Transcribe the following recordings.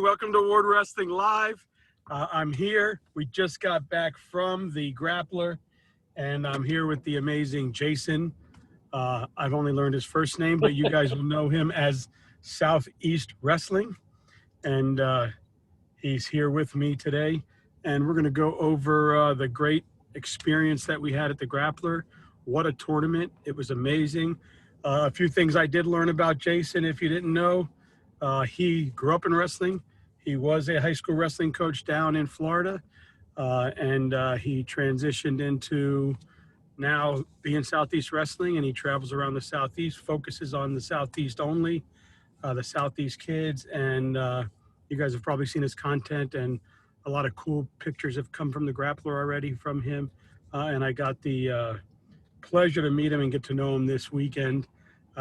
Welcome to World Wrestling Live. I'm here. We just got back from the Grappler, and I'm here with the amazing Jason. I've only learned his first name, but you guys will know him as Southeast Wrestling. And he's here with me today. And we're going to go over the great experience that we had at the Grappler. What a tournament. It was amazing. A few things I did learn about Jason, if you didn't know. He grew up in wrestling. He was a high school wrestling coach down in Florida, and he transitioned into now being Southeast Wrestling, and he travels around the Southeast, focuses on the Southeast only, the Southeast kids, and you guys have probably seen his content, and a lot of cool pictures have come from the Grappler already from him, and I got the pleasure to meet him and get to know him this weekend.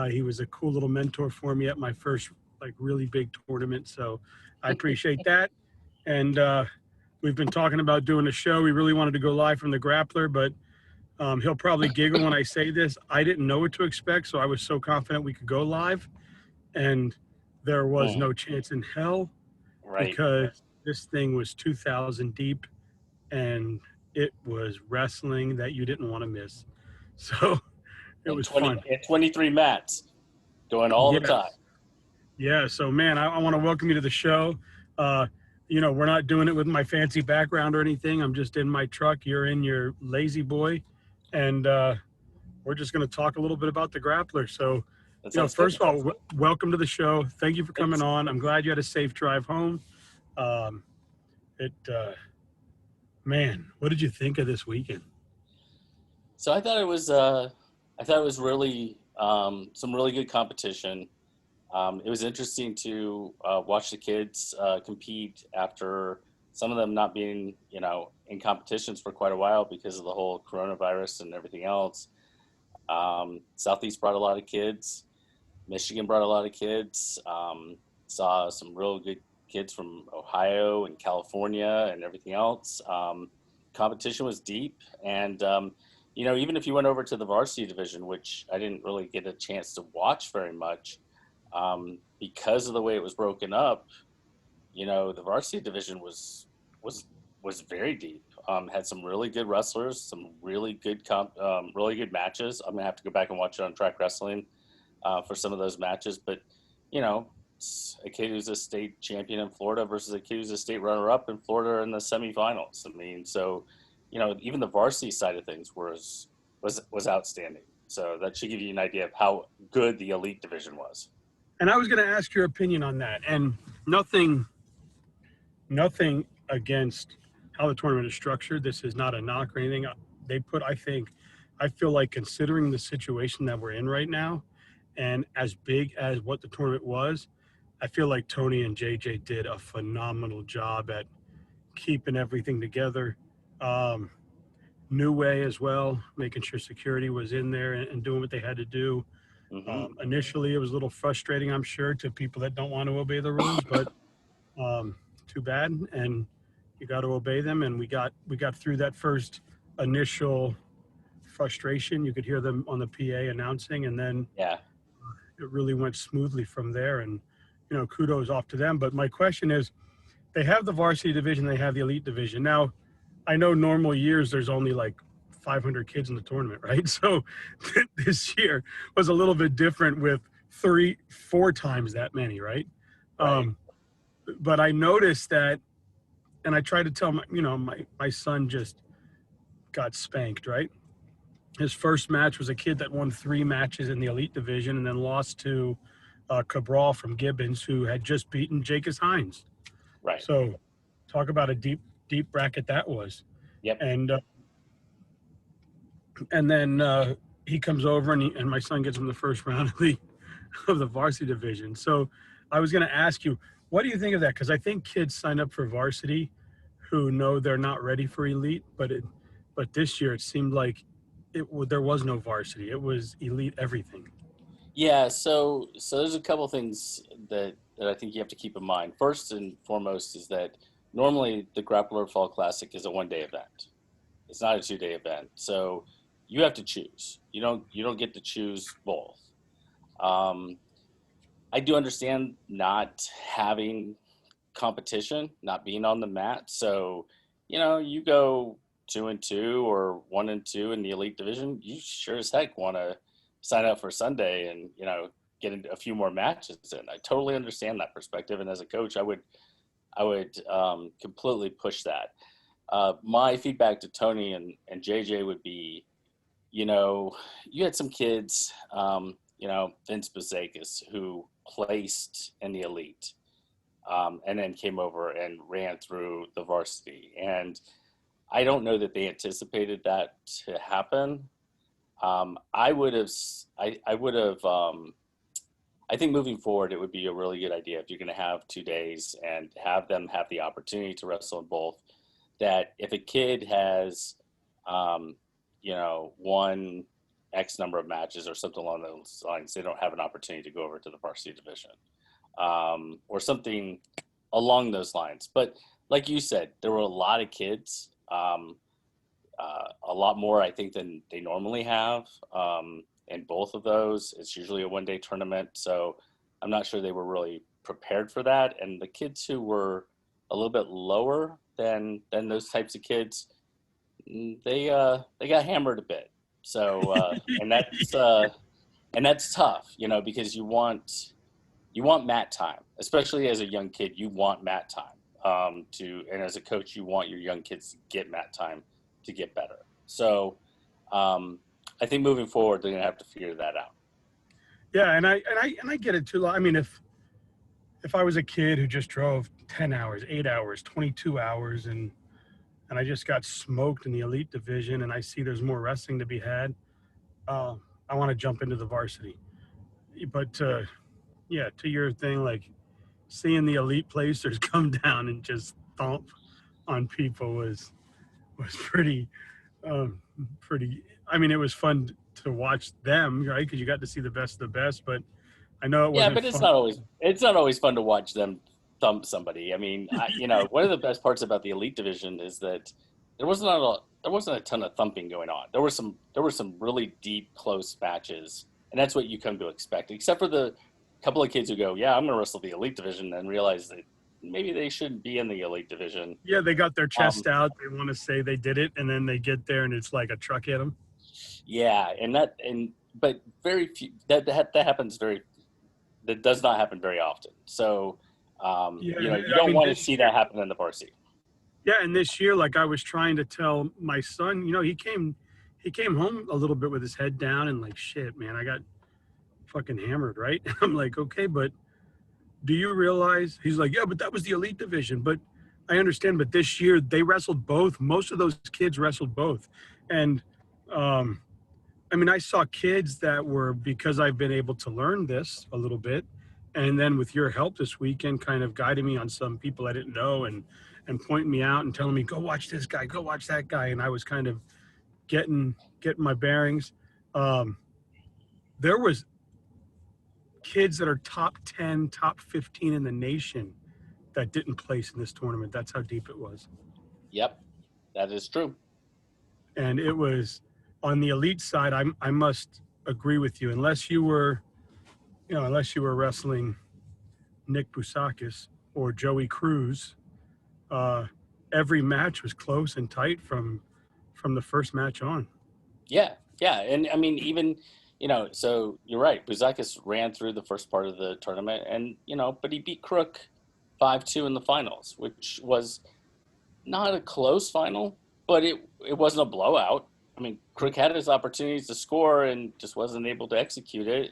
He was a cool little mentor for me at my first really big tournament, so I appreciate that. And we've been talking about doing a show. We really wanted to go live from the Grappler, but he'll probably giggle when I say this. I didn't know what to expect, so I was so confident we could go live, and there was no chance in hell, because this thing was 2,000 deep, and it was wrestling that you didn't want to miss. So it was fun. 23 mats going all the time. Yeah, so man, I want to welcome you to the show. We're not doing it with my fancy background or anything. I'm just in my truck. You're in your lazy boy, and we're just going to talk a little bit about the Grappler. So, first of all, welcome to the show. Thank you for coming on. I'm glad you had a safe drive home. Man, what did you think of this weekend? So I thought it was really some really good competition. It was interesting to watch the kids compete after some of them not being, in competitions for quite a while because of the whole coronavirus and everything else. Southeast brought a lot of kids. Michigan brought a lot of kids. Saw some real good kids from Ohio and California and everything else. Competition was deep. And, even if you went over to the varsity division, which I didn't really get a chance to watch very much, because of the way it was broken up, the varsity division was very deep. Had some really good wrestlers, some really good matches. I'm gonna have to go back and watch it on Track Wrestling for some of those matches. But a kid who's a state champion in Florida versus a kid who's a state runner-up in Florida in the semifinals. I mean, so even the varsity side of things was outstanding. So that should give you an idea of how good the elite division was. And I was going to ask your opinion on that, and nothing against how the tournament is structured. This is not a knock or anything. I feel like, considering the situation that we're in right now, and as big as what the tournament was, I feel like Tony and JJ did a phenomenal job at keeping everything together. New Way as well, making sure security was in there and doing what they had to do. Mm-hmm. Initially, it was a little frustrating, I'm sure, to people that don't want to obey the rules, but too bad. And you got to obey them. And we got through that first initial frustration. You could hear them on the PA announcing, and then it really went smoothly from there. And kudos off to them. But my question is, they have the varsity division, they have the elite division. Now, I know normal years there's only 500 kids in the tournament, right? So this year was a little bit different with 3-4 times that many, right? But I noticed that, and I tried to tell my son just got spanked, right? His first match was a kid that won 3 matches in the elite division and then lost to Cabral from Gibbons, who had just beaten Jacobs Hines. Right. So talk about a deep bracket that was. Yep. And then he comes over and my son gets him the first round of the varsity division. So I was going to ask you, what do you think of that? Because I think kids sign up for varsity who know they're not ready for elite, but this year it seemed like there was no varsity. It was elite everything. Yeah, so there's a couple things that I think you have to keep in mind. First and foremost is that normally the Grappler Fall Classic is a 1-day event. It's not a 2-day event. So you have to choose. You don't get to choose both. I do understand not having competition, not being on the mat. So, you go 2-2 or 1-2 in the elite division, you sure as heck want to sign up for Sunday and, get a few more matches in. I totally understand that perspective. And as a coach, I would completely push that. My feedback to Tony and JJ would be, you had some kids, Vince Bazakis, who placed in the elite, and then came over and ran through the varsity. And I don't know that they anticipated that to happen. I think moving forward, it would be a really good idea if you're going to have 2 days and have them have the opportunity to wrestle in both, that if a kid has, won X number of matches or something along those lines, they don't have an opportunity to go over to the varsity division, or something along those lines. But like you said, there were a lot of kids, a lot more, I think, than they normally have. In both of those, it's usually a one-day tournament. So I'm not sure they were really prepared for that. And the kids who were a little bit lower than those types of kids, they got hammered a bit. So and that's tough, because you want mat time, especially as a young kid. You want mat time and as a coach, you want your young kids to get mat time to get better. So I think moving forward, they're gonna have to figure that out. Yeah, and I get it too. I mean, if I was a kid who just drove 10 hours, 8 hours, 22 hours, and I just got smoked in the elite division, and I see there's more wrestling to be had, I want to jump into the varsity. But to your thing, like seeing the elite placers come down and just thump on people was pretty. I mean, it was fun to watch them, right? Because you got to see the best of the best. But I know it wasn't. Yeah, but it's not always fun to watch them thump somebody. I mean, one of the best parts about the elite division is that there wasn't a ton of thumping going on. There were some really deep, close matches, and that's what you come to expect. Except for the couple of kids who go, "Yeah, I'm going to wrestle the elite division," and realize that maybe they shouldn't be in the elite division. Yeah, they got their chest out. They want to say they did it, and then they get there, and it's like a truck hit them. Yeah, but very few that happens that does not happen very often. So, you don't want to see that happen in the varsity. Yeah, and this year, like I was trying to tell my son, he came home a little bit with his head down and like, shit, man, I got fucking hammered, right? I'm like, okay, but do you realize? He's like, yeah, but that was the elite division. But I understand. But this year they wrestled both. Most of those kids wrestled both. And I mean, I saw kids that were, because I've been able to learn this a little bit. And then with your help this weekend, kind of guiding me on some people I didn't know and pointing me out and telling me, go watch this guy, go watch that guy. And I was kind of getting my bearings. There was kids that are top 10, top 15 in the nation that didn't place in this tournament. That's how deep it was. Yep, that is true. And it was on the elite side. I must agree with you. Unless you were wrestling Nick Bousakis or Joey Cruz, every match was close and tight from the first match on. Yeah, and I mean, even so you're right. Bousakis ran through the first part of the tournament, and but he beat Crook 5-2 in the finals, which was not a close final, but it wasn't a blowout. I mean, Crook had his opportunities to score and just wasn't able to execute it.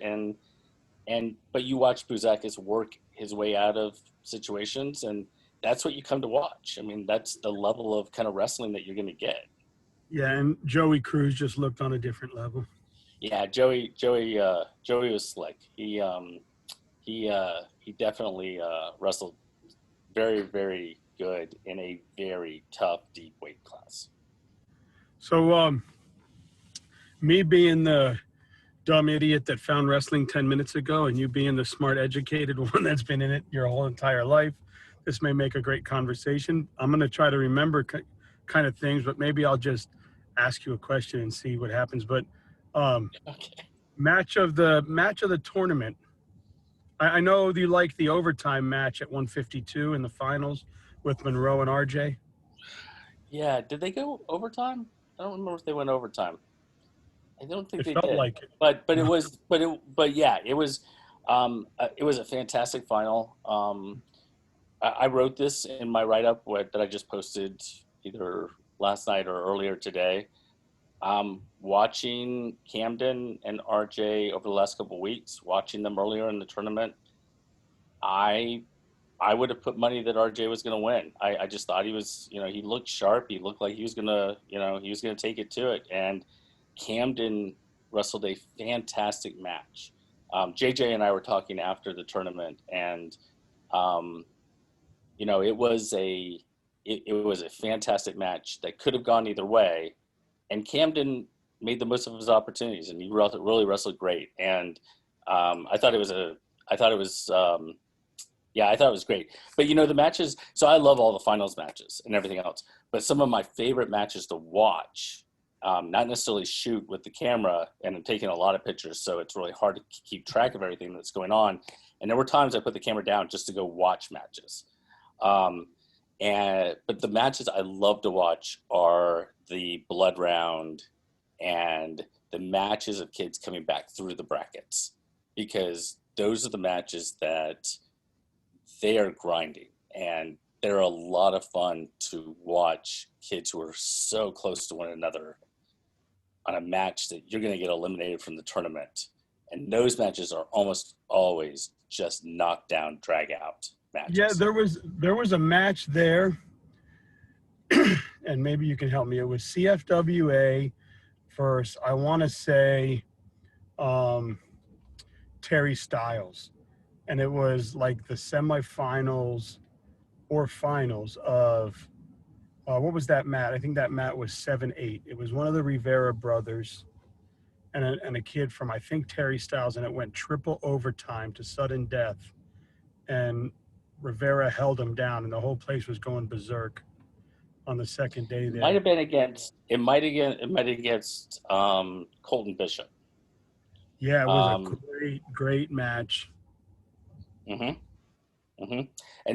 But you watch Bousakis work his way out of situations, and that's what you come to watch. I mean, that's the level of kind of wrestling that you're going to get. Yeah, and Joey Cruz just looked on a different level. Yeah, Joey was slick. He definitely wrestled very, very good in a very tough, deep weight class. So, me being the dumb idiot that found wrestling 10 minutes ago, and you being the smart, educated one that's been in it your whole entire life, this may make a great conversation. I'm going to try to remember kind of things, but maybe I'll just ask you a question and see what happens. But okay. match of the tournament, I know you like the overtime match at 152 in the finals with Monroe and RJ. Yeah, did they go overtime? I don't remember if they went overtime. I don't think It they felt did. like it. But yeah, it was a fantastic final. I wrote this in my write up that I just posted either last night or earlier today. Watching Camden and RJ over the last couple of weeks, watching them earlier in the tournament, I would have put money that RJ was going to win. I just thought he was, he looked sharp. He looked like he was going to, he was going to take it to it. And Camden wrestled a fantastic match. JJ and I were talking after the tournament, and it was a fantastic match that could have gone either way. And Camden made the most of his opportunities, and he really wrestled great. And I thought it was great. But the matches. So I love all the finals matches and everything else. But some of my favorite matches to watch, not necessarily shoot with the camera, and I'm taking a lot of pictures, so it's really hard to keep track of everything that's going on. And there were times I put the camera down just to go watch matches. But the matches I love to watch are the blood round and the matches of kids coming back through the brackets, because those are the matches that they are grinding, and they're a lot of fun to watch kids who are so close to one another on a match that you're going to get eliminated from the tournament. And those matches are almost always just knockdown, drag out matches. Yeah, there was a match there, and maybe you can help me. It was CFWA versus, I want to say, Terry Styles. And it was like the semifinals or finals of, what was that mat? I think that mat was 7-8. It was one of the Rivera brothers and a kid from, I think, Terry Styles, and it went triple overtime to sudden death. And Rivera held him down, and the whole place was going berserk on the second day there. Might have been against Colton Bishop. Yeah, it was a great match. And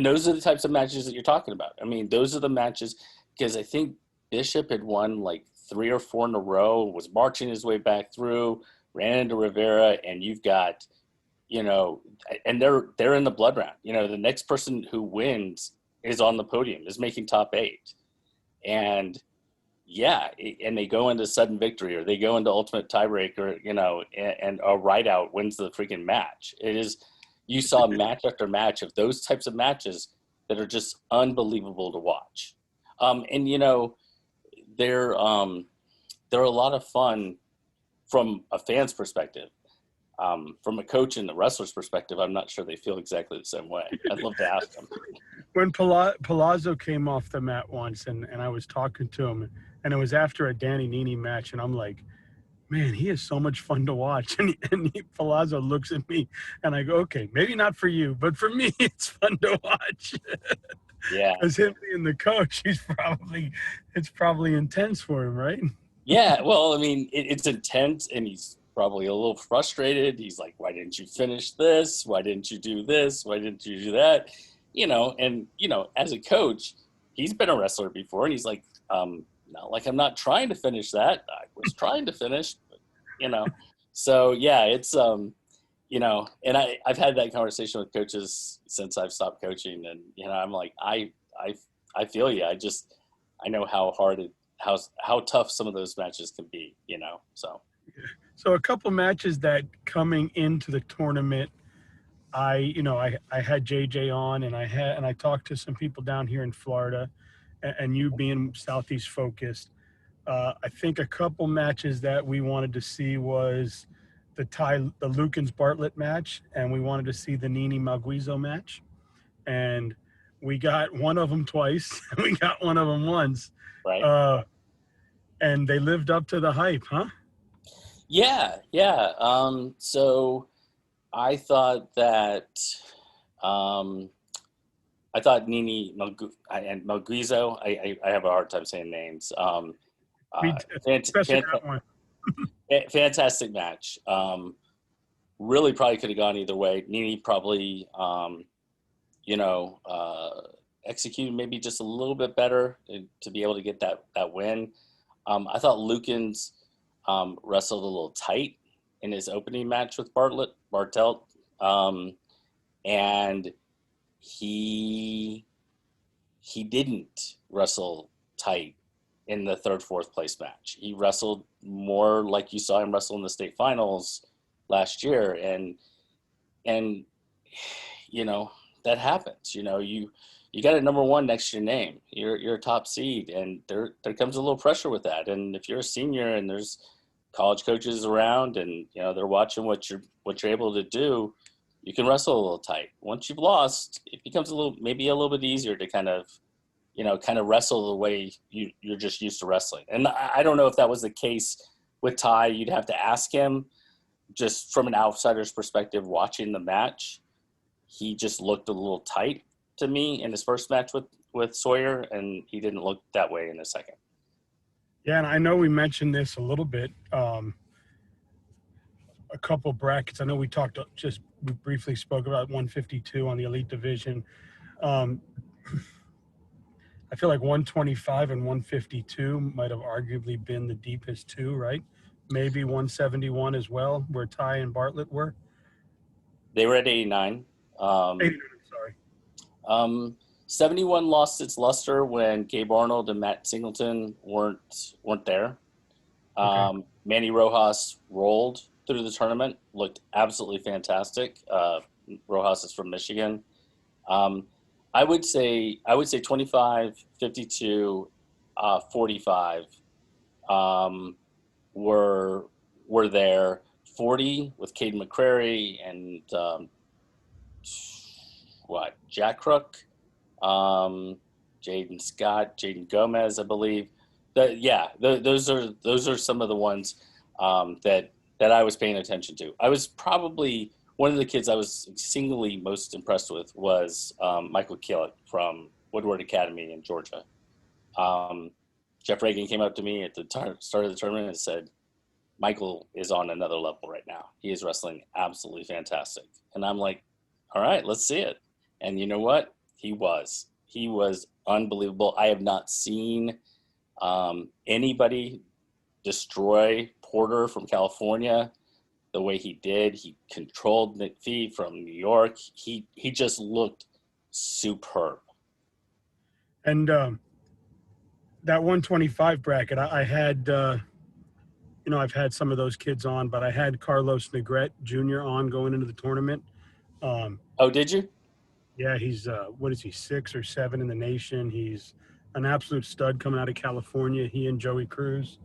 those are the types of matches that you're talking about. I mean, those are the matches, because I think Bishop had won like 3 or 4 in a row, was marching his way back through, ran into Rivera, and you've got, and they're in the blood round. The next person who wins is on the podium, is making top 8. And yeah, and they go into sudden victory, or they go into ultimate tiebreaker, and a ride out wins the freaking match. You saw match after match of those types of matches that are just unbelievable to watch. And they're a lot of fun from a fan's perspective. From a coach and the wrestler's perspective, I'm not sure they feel exactly the same way. I'd love to ask them. When Palazzo came off the mat once, and I was talking to him, and it was after a Danny Nini match, and I'm like, man, he is so much fun to watch. And Palazzo looks at me, and I go, okay, maybe not for you, but for me, it's fun to watch. Yeah. Because him being the coach, it's probably intense for him, right? Yeah, well, I mean, it's intense, and he's probably a little frustrated. He's like, why didn't you finish this? Why didn't you do this? Why didn't you do that? And as a coach, he's been a wrestler before, and he's like, not like I'm not trying to finish that. I was trying to finish, but, So yeah, it's and I've had that conversation with coaches since I've stopped coaching, and I'm like, I feel you. I know how hard how tough some of those matches can be, so. So a couple matches that coming into the tournament, I had JJ on, and I talked to some people down here in Florida, and you being Southeast focused. I think a couple matches that we wanted to see was the Lukens Bartlett match, and we wanted to see the Nini Malguizo match. And we got one of them twice, and we got one of them once. Right. And they lived up to the hype, huh? Yeah. So I thought that Nini and Malguizo, I have a hard time saying names. Especially that one. Fantastic match. really probably could have gone either way. Nini probably, executed maybe just a little bit better to be able to get that win. I thought Lukens wrestled a little tight in his opening match with Bartelt, and he didn't wrestle tight in the third, fourth place match. He wrestled more like you saw him wrestle in the state finals last year, and that happens. You got a number one next to your name. You're a top seed, and there comes a little pressure with that. And if you're a senior and there's college coaches around, and they're watching what you're able to do, you can wrestle a little tight. Once you've lost, it becomes maybe a little bit easier to kind of wrestle the way you're just used to wrestling. And I don't know if that was the case with Ty. You'd have to ask him. Just from an outsider's perspective, watching the match, he just looked a little tight to me in his first match with Sawyer, and he didn't look that way in the second. Yeah, and I know we mentioned this a little bit, a couple brackets. I know we briefly spoke about 152 on the elite division. I feel like 125 and 152 might have arguably been the deepest two, right? Maybe 171 as well, where Ty and Bartlett were. They were at 89. 89, sorry. 71 lost its luster when Gabe Arnold and Matt Singleton weren't there. Okay. Manny Rojas rolled through the tournament, looked absolutely fantastic. Rojas is from Michigan. I would say 25, 52, 45 were there. 40 with Caden McCrary and Jack Crook, Jaden Scott, Jaden Gomez, I believe. Those are some of the ones that I was paying attention to. I was probably one of the kids I was singly most impressed with was Michael Killick from Woodward Academy in Georgia. Jeff Reagan came up to me at the start of the tournament and said, Michael is on another level right now. He is wrestling absolutely fantastic. And I'm like, all right, let's see it. And you know what? He was unbelievable. I have not seen anybody destroy Porter from California the way he did. He controlled Nick Fee from New York. He just looked superb. And that 125 bracket, I had, I've had some of those kids on, but I had Carlos Negrete Jr. on going into the tournament. Oh, did you? Yeah, he's, 6 or 7 in the nation. He's an absolute stud coming out of California, he and Joey Cruz.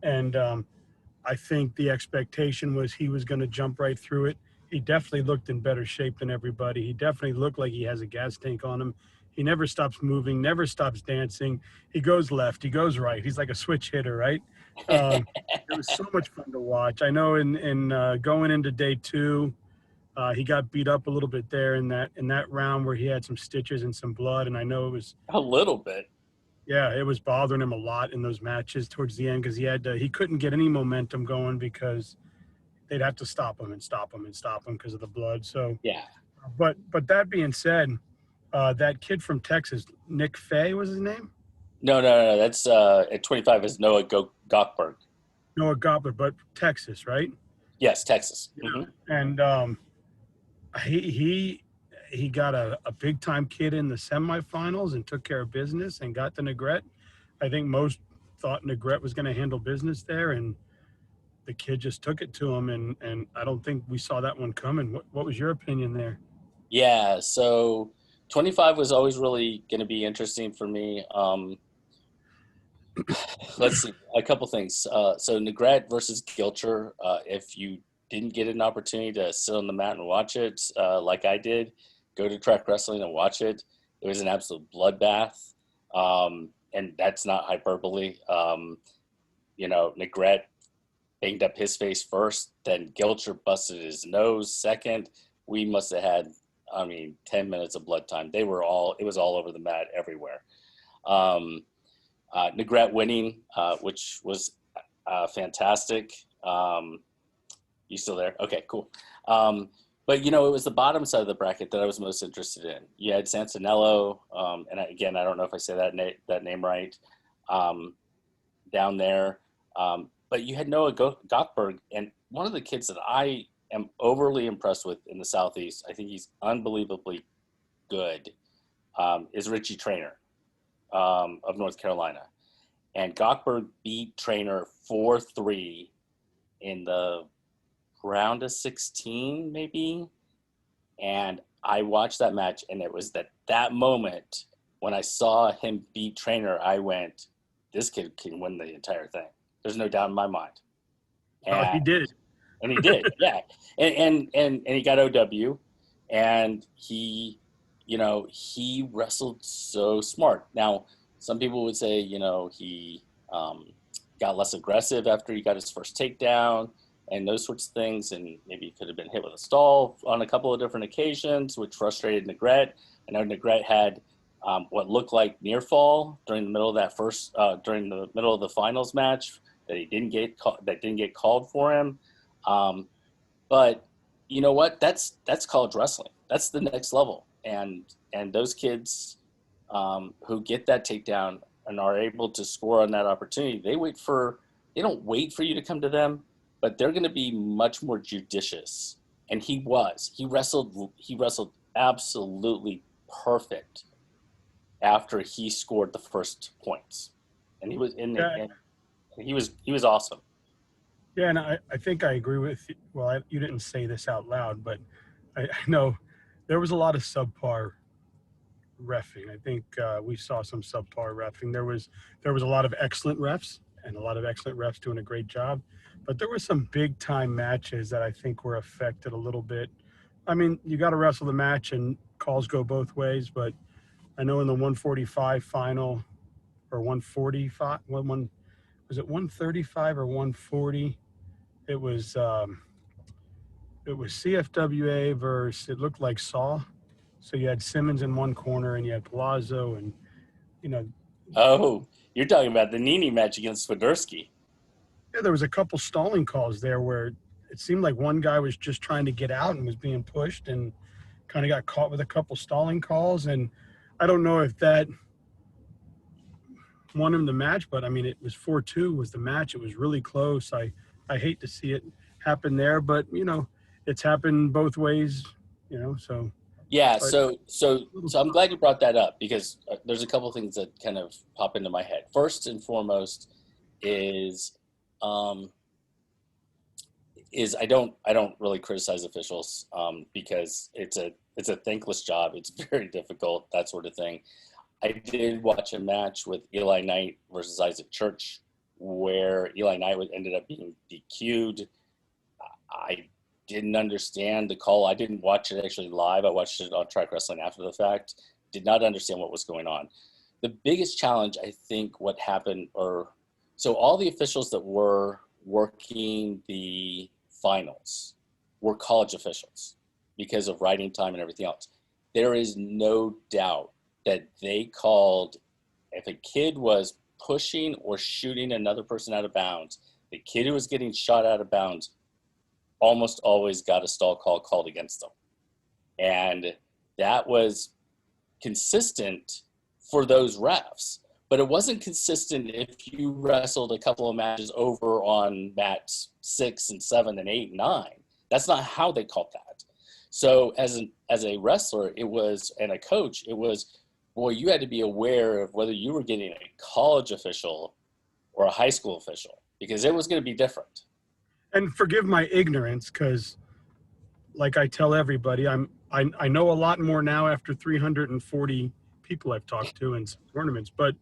And I think the expectation was he was going to jump right through it. He definitely looked in better shape than everybody. He definitely looked like he has a gas tank on him. He never stops moving, never stops dancing. He goes left, he goes right. He's like a switch hitter, right? It was so much fun to watch. I know in going into day 2, he got beat up a little bit there in that round where he had some stitches and some blood, and I know it was a little bit. Yeah, it was bothering him a lot in those matches towards the end because he couldn't get any momentum going because they'd have to stop him because of the blood. So yeah. But that being said, that kid from Texas, Nick Fay was his name? No. That's at 25 is Noah Gockberg. Noah Gobbler, but Texas, right? Yes, Texas. Yeah. Mm-hmm. And he got a big time kid in the semifinals and took care of business and got to Negrete. I think most thought Negrete was going to handle business there, and the kid just took it to him. And I don't think we saw that one coming. What was your opinion there? Yeah, so 25 was always really going to be interesting for me. Let's see, a couple things. So Negrete versus Gilcher, if you didn't get an opportunity to sit on the mat and watch it like I did, go to Track Wrestling and watch it. It was an absolute bloodbath, and that's not hyperbole. Negrete banged up his face first, then Gilcher busted his nose second. We must have had, 10 minutes of blood time. It was all over the mat everywhere. Negrete winning, which was fantastic. You still there? Okay, cool. But it was the bottom side of the bracket that I was most interested in. You had Santinello, and again, I don't know if I say that name right, down there. But you had Noah Gottberg, and one of the kids that I am overly impressed with in the Southeast, I think he's unbelievably good, is Richie Trainer of North Carolina. And Gottberg beat Trainer 4-3 in the round of 16, maybe. And I watched that match, and it was that moment when I saw him beat Trainer, I went, this kid can win the entire thing. There's no doubt in my mind. And he did. And he did, yeah. And he got OW, and he wrestled so smart. Now, some people would say, he got less aggressive after he got his first takedown and those sorts of things, and maybe he could have been hit with a stall on a couple of different occasions, which frustrated Negrete. I know Negrete had what looked like near fall during the middle of during the middle of the finals match that didn't get called for him. But you know what? That's college wrestling. That's the next level. And those kids who get that takedown and are able to score on that opportunity, they don't wait for you to come to them, but they're going to be much more judicious. And he wrestled absolutely perfect after he scored the first points. And he was and he was awesome. Yeah, and I think I agree with you. Well, you didn't say this out loud, but I know there was a lot of subpar reffing. I think we saw some subpar reffing. There was a lot of excellent refs and a lot of excellent refs doing a great job, but there were some big time matches that I think were affected a little bit. I mean, you got to wrestle the match and calls go both ways, but I know in the 145 final or 145, was it 135 or 140? It was CFWA versus, it looked like Saw. So you had Simmons in one corner and you had Palazzo and, Oh, you're talking about the Nini match against Swiderski. Yeah, there was a couple stalling calls there where it seemed like one guy was just trying to get out and was being pushed and kind of got caught with a couple stalling calls. And I don't know if that won him the match, but I mean, it was 4-2 was the match. It was really close. I hate to see it happen there, but it's happened both ways, so. Yeah. So I'm glad you brought that up because there's a couple of things that kind of pop into my head. First and foremost is I don't really criticize officials because it's a thankless job. It's very difficult, that sort of thing. I did watch a match with Eli Knight versus Isaac Church where Eli Knight ended up being DQ'd. I didn't understand the call. I didn't watch it actually live. I watched it on Track Wrestling after the fact. Did not understand what was going on. The biggest challenge, I think, what happened, so all the officials that were working the finals were college officials because of writing time and everything else. There is no doubt that they called, if a kid was pushing or shooting another person out of bounds, the kid who was getting shot out of bounds almost always got a stall call called against them. And that was consistent for those refs, but it wasn't consistent if you wrestled a couple of matches over on match 6 and 7 and 8 and 9. That's not how they called that. So as a wrestler, and a coach, you had to be aware of whether you were getting a college official or a high school official because it was going to be different. And forgive my ignorance, because like I tell everybody, I know a lot more now after 340 people I've talked to in some tournaments. But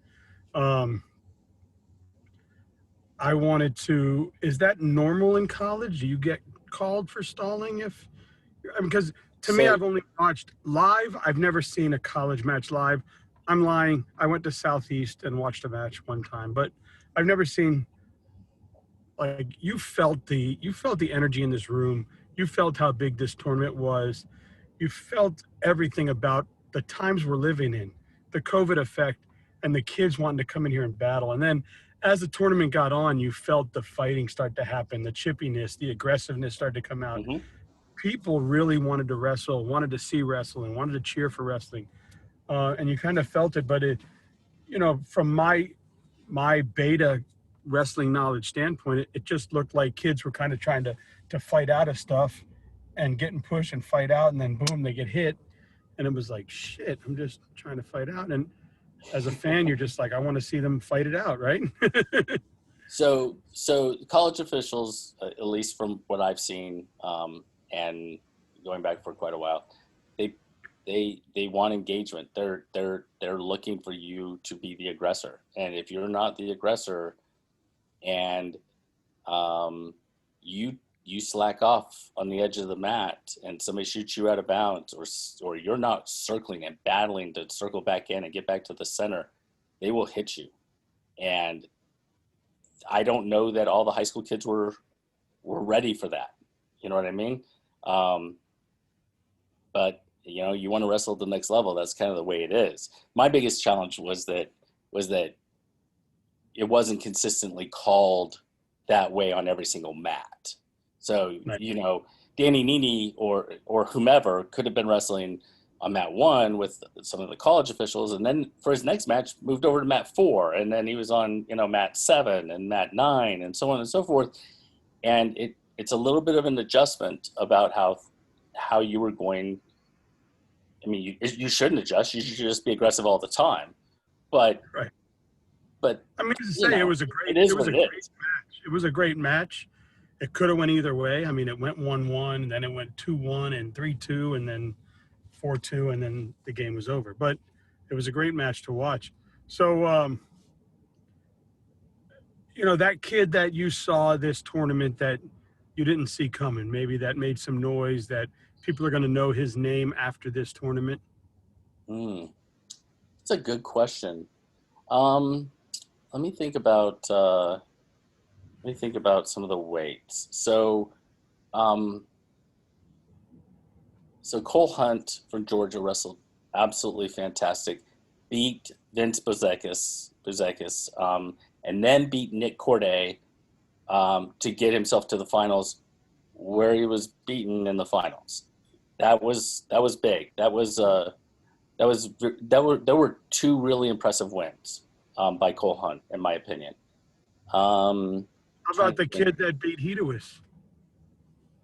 I wanted to. Is that normal in college? Do you get called for stalling because to me, I've only watched live. I've never seen a college match live. I'm lying. I went to Southeast and watched a match one time, but I've never seen. Like you felt the energy in this room. You felt how big this tournament was. You felt everything about the times we're living in, the COVID effect, and the kids wanting to come in here and battle. And then as the tournament got on, you felt the fighting start to happen, the chippiness, the aggressiveness started to come out. Mm-hmm. People really wanted to wrestle, wanted to see wrestling, wanted to cheer for wrestling. And you kind of felt it, but it, from my beta wrestling knowledge standpoint, it just looked like kids were kind of trying to fight out of stuff and getting pushed and fight out, and then boom, they get hit. And it was like, shit, I'm just trying to fight out. And as a fan, you're just like, I want to see them fight it out, right? So college officials, at least from what I've seen, and going back for quite a while, they want engagement. They're looking for you to be the aggressor, and if you're not the aggressor, and you slack off on the edge of the mat, and somebody shoots you out of bounds, or you're not circling and battling to circle back in and get back to the center, they will hit you. And I don't know that all the high school kids were ready for that. You know what I mean? But you want to wrestle at the next level. That's kind of the way it is. My biggest challenge was that it wasn't consistently called that way on every single mat. So, Right. Danny Nini or whomever could have been wrestling on mat 1 with some of the college officials, and then for his next match moved over to mat 4, and then he was on mat 7 and mat 9 and so on and so forth. And it's a little bit of an adjustment about how you were going. I mean, you shouldn't adjust. You should just be aggressive all the time. But Right. But I mean, to say it was a great match. It was a great match. It could have went either way. I mean, it went 1-1, and then it went 2-1 and 3-2, and then 4-2, and then the game was over. But it was a great match to watch. So, that kid that you saw this tournament that you didn't see coming, maybe that made some noise, that people are going to know his name after this tournament? That's a good question. Let me think about some of the weights. So Cole Hunt from Georgia wrestled absolutely fantastic. Beat Vince Bozekis, and then beat Nick Corday to get himself to the finals, where he was beaten in the finals. That was big. There were 2 really impressive wins by Cole Hunt, in my opinion. How about the kid that beat Hedowis?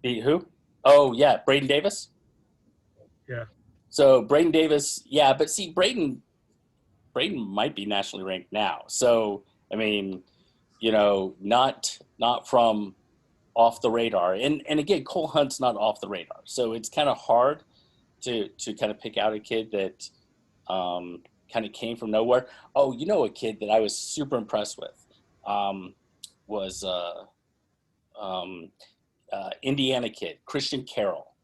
Beat who? Oh, yeah, Braden Davis? Yeah. So Braden Davis, yeah, but see, Braden might be nationally ranked now. So, I mean, not from off the radar. And again, Cole Hunt's not off the radar. So it's kind of hard to kind of pick out a kid that kind of came from nowhere. Oh, a kid that I was super impressed with was Indiana kid, Christian Carroll.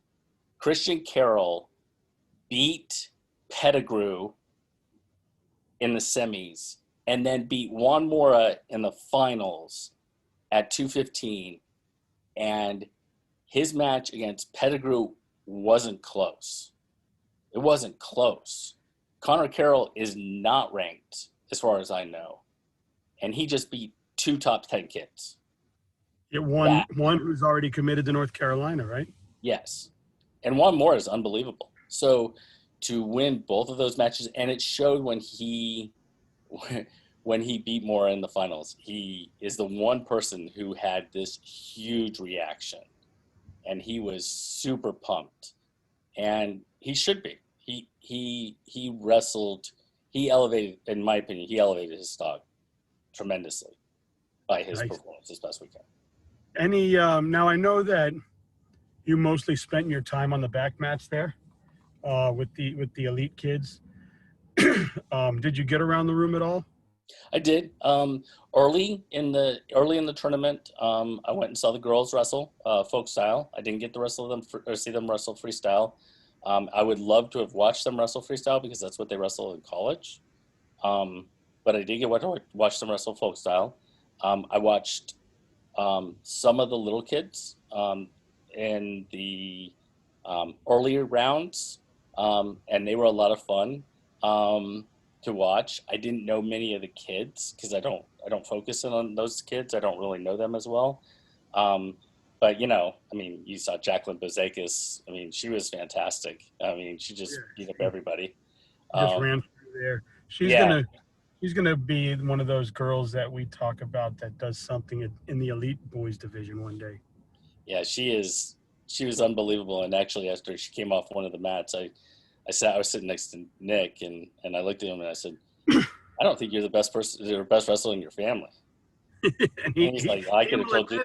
Christian Carroll beat Pettigrew in the semis and then beat Juan Mora in the finals at 215. And his match against Pettigrew wasn't close. It wasn't close. Connor Carroll is not ranked, as far as I know. And he just beat 2 top 10 kids. Yeah, one who's already committed to North Carolina, right? Yes. And Juan Moore is unbelievable. So to win both of those matches, and it showed when he beat Moore in the finals, he is the one person who had this huge reaction. And he was super pumped. And he should be. He wrestled, he elevated, in my opinion, his stock tremendously by his performance this past weekend. Any now I know that you mostly spent your time on the back mats there with the elite kids. Did you get around the room at all? I did. Early in the tournament, I went and saw the girls wrestle folk style. I didn't get to wrestle them or see them wrestle freestyle. I would love to have watched them wrestle freestyle because that's what they wrestle in college. But I did get to watch them wrestle folk style. I watched some of the little kids in the earlier rounds, and they were a lot of fun. to watch. I didn't know many of the kids because I don't focus in on those kids. I don't really know them as well. But I mean, you saw Jacqueline Bozakis. I mean, she was fantastic. I mean, she just beat up everybody. Just ran through there. Yeah, She's gonna be one of those girls that we talk about that does something in the elite boys division one day. yeah, she is. She was unbelievable. And actually, after she came off one of the mats, I was sitting next to Nick, and I looked at him and I said, "I don't think you're the best person, you're the best wrestler in your family." And And he's like, "I could have told you."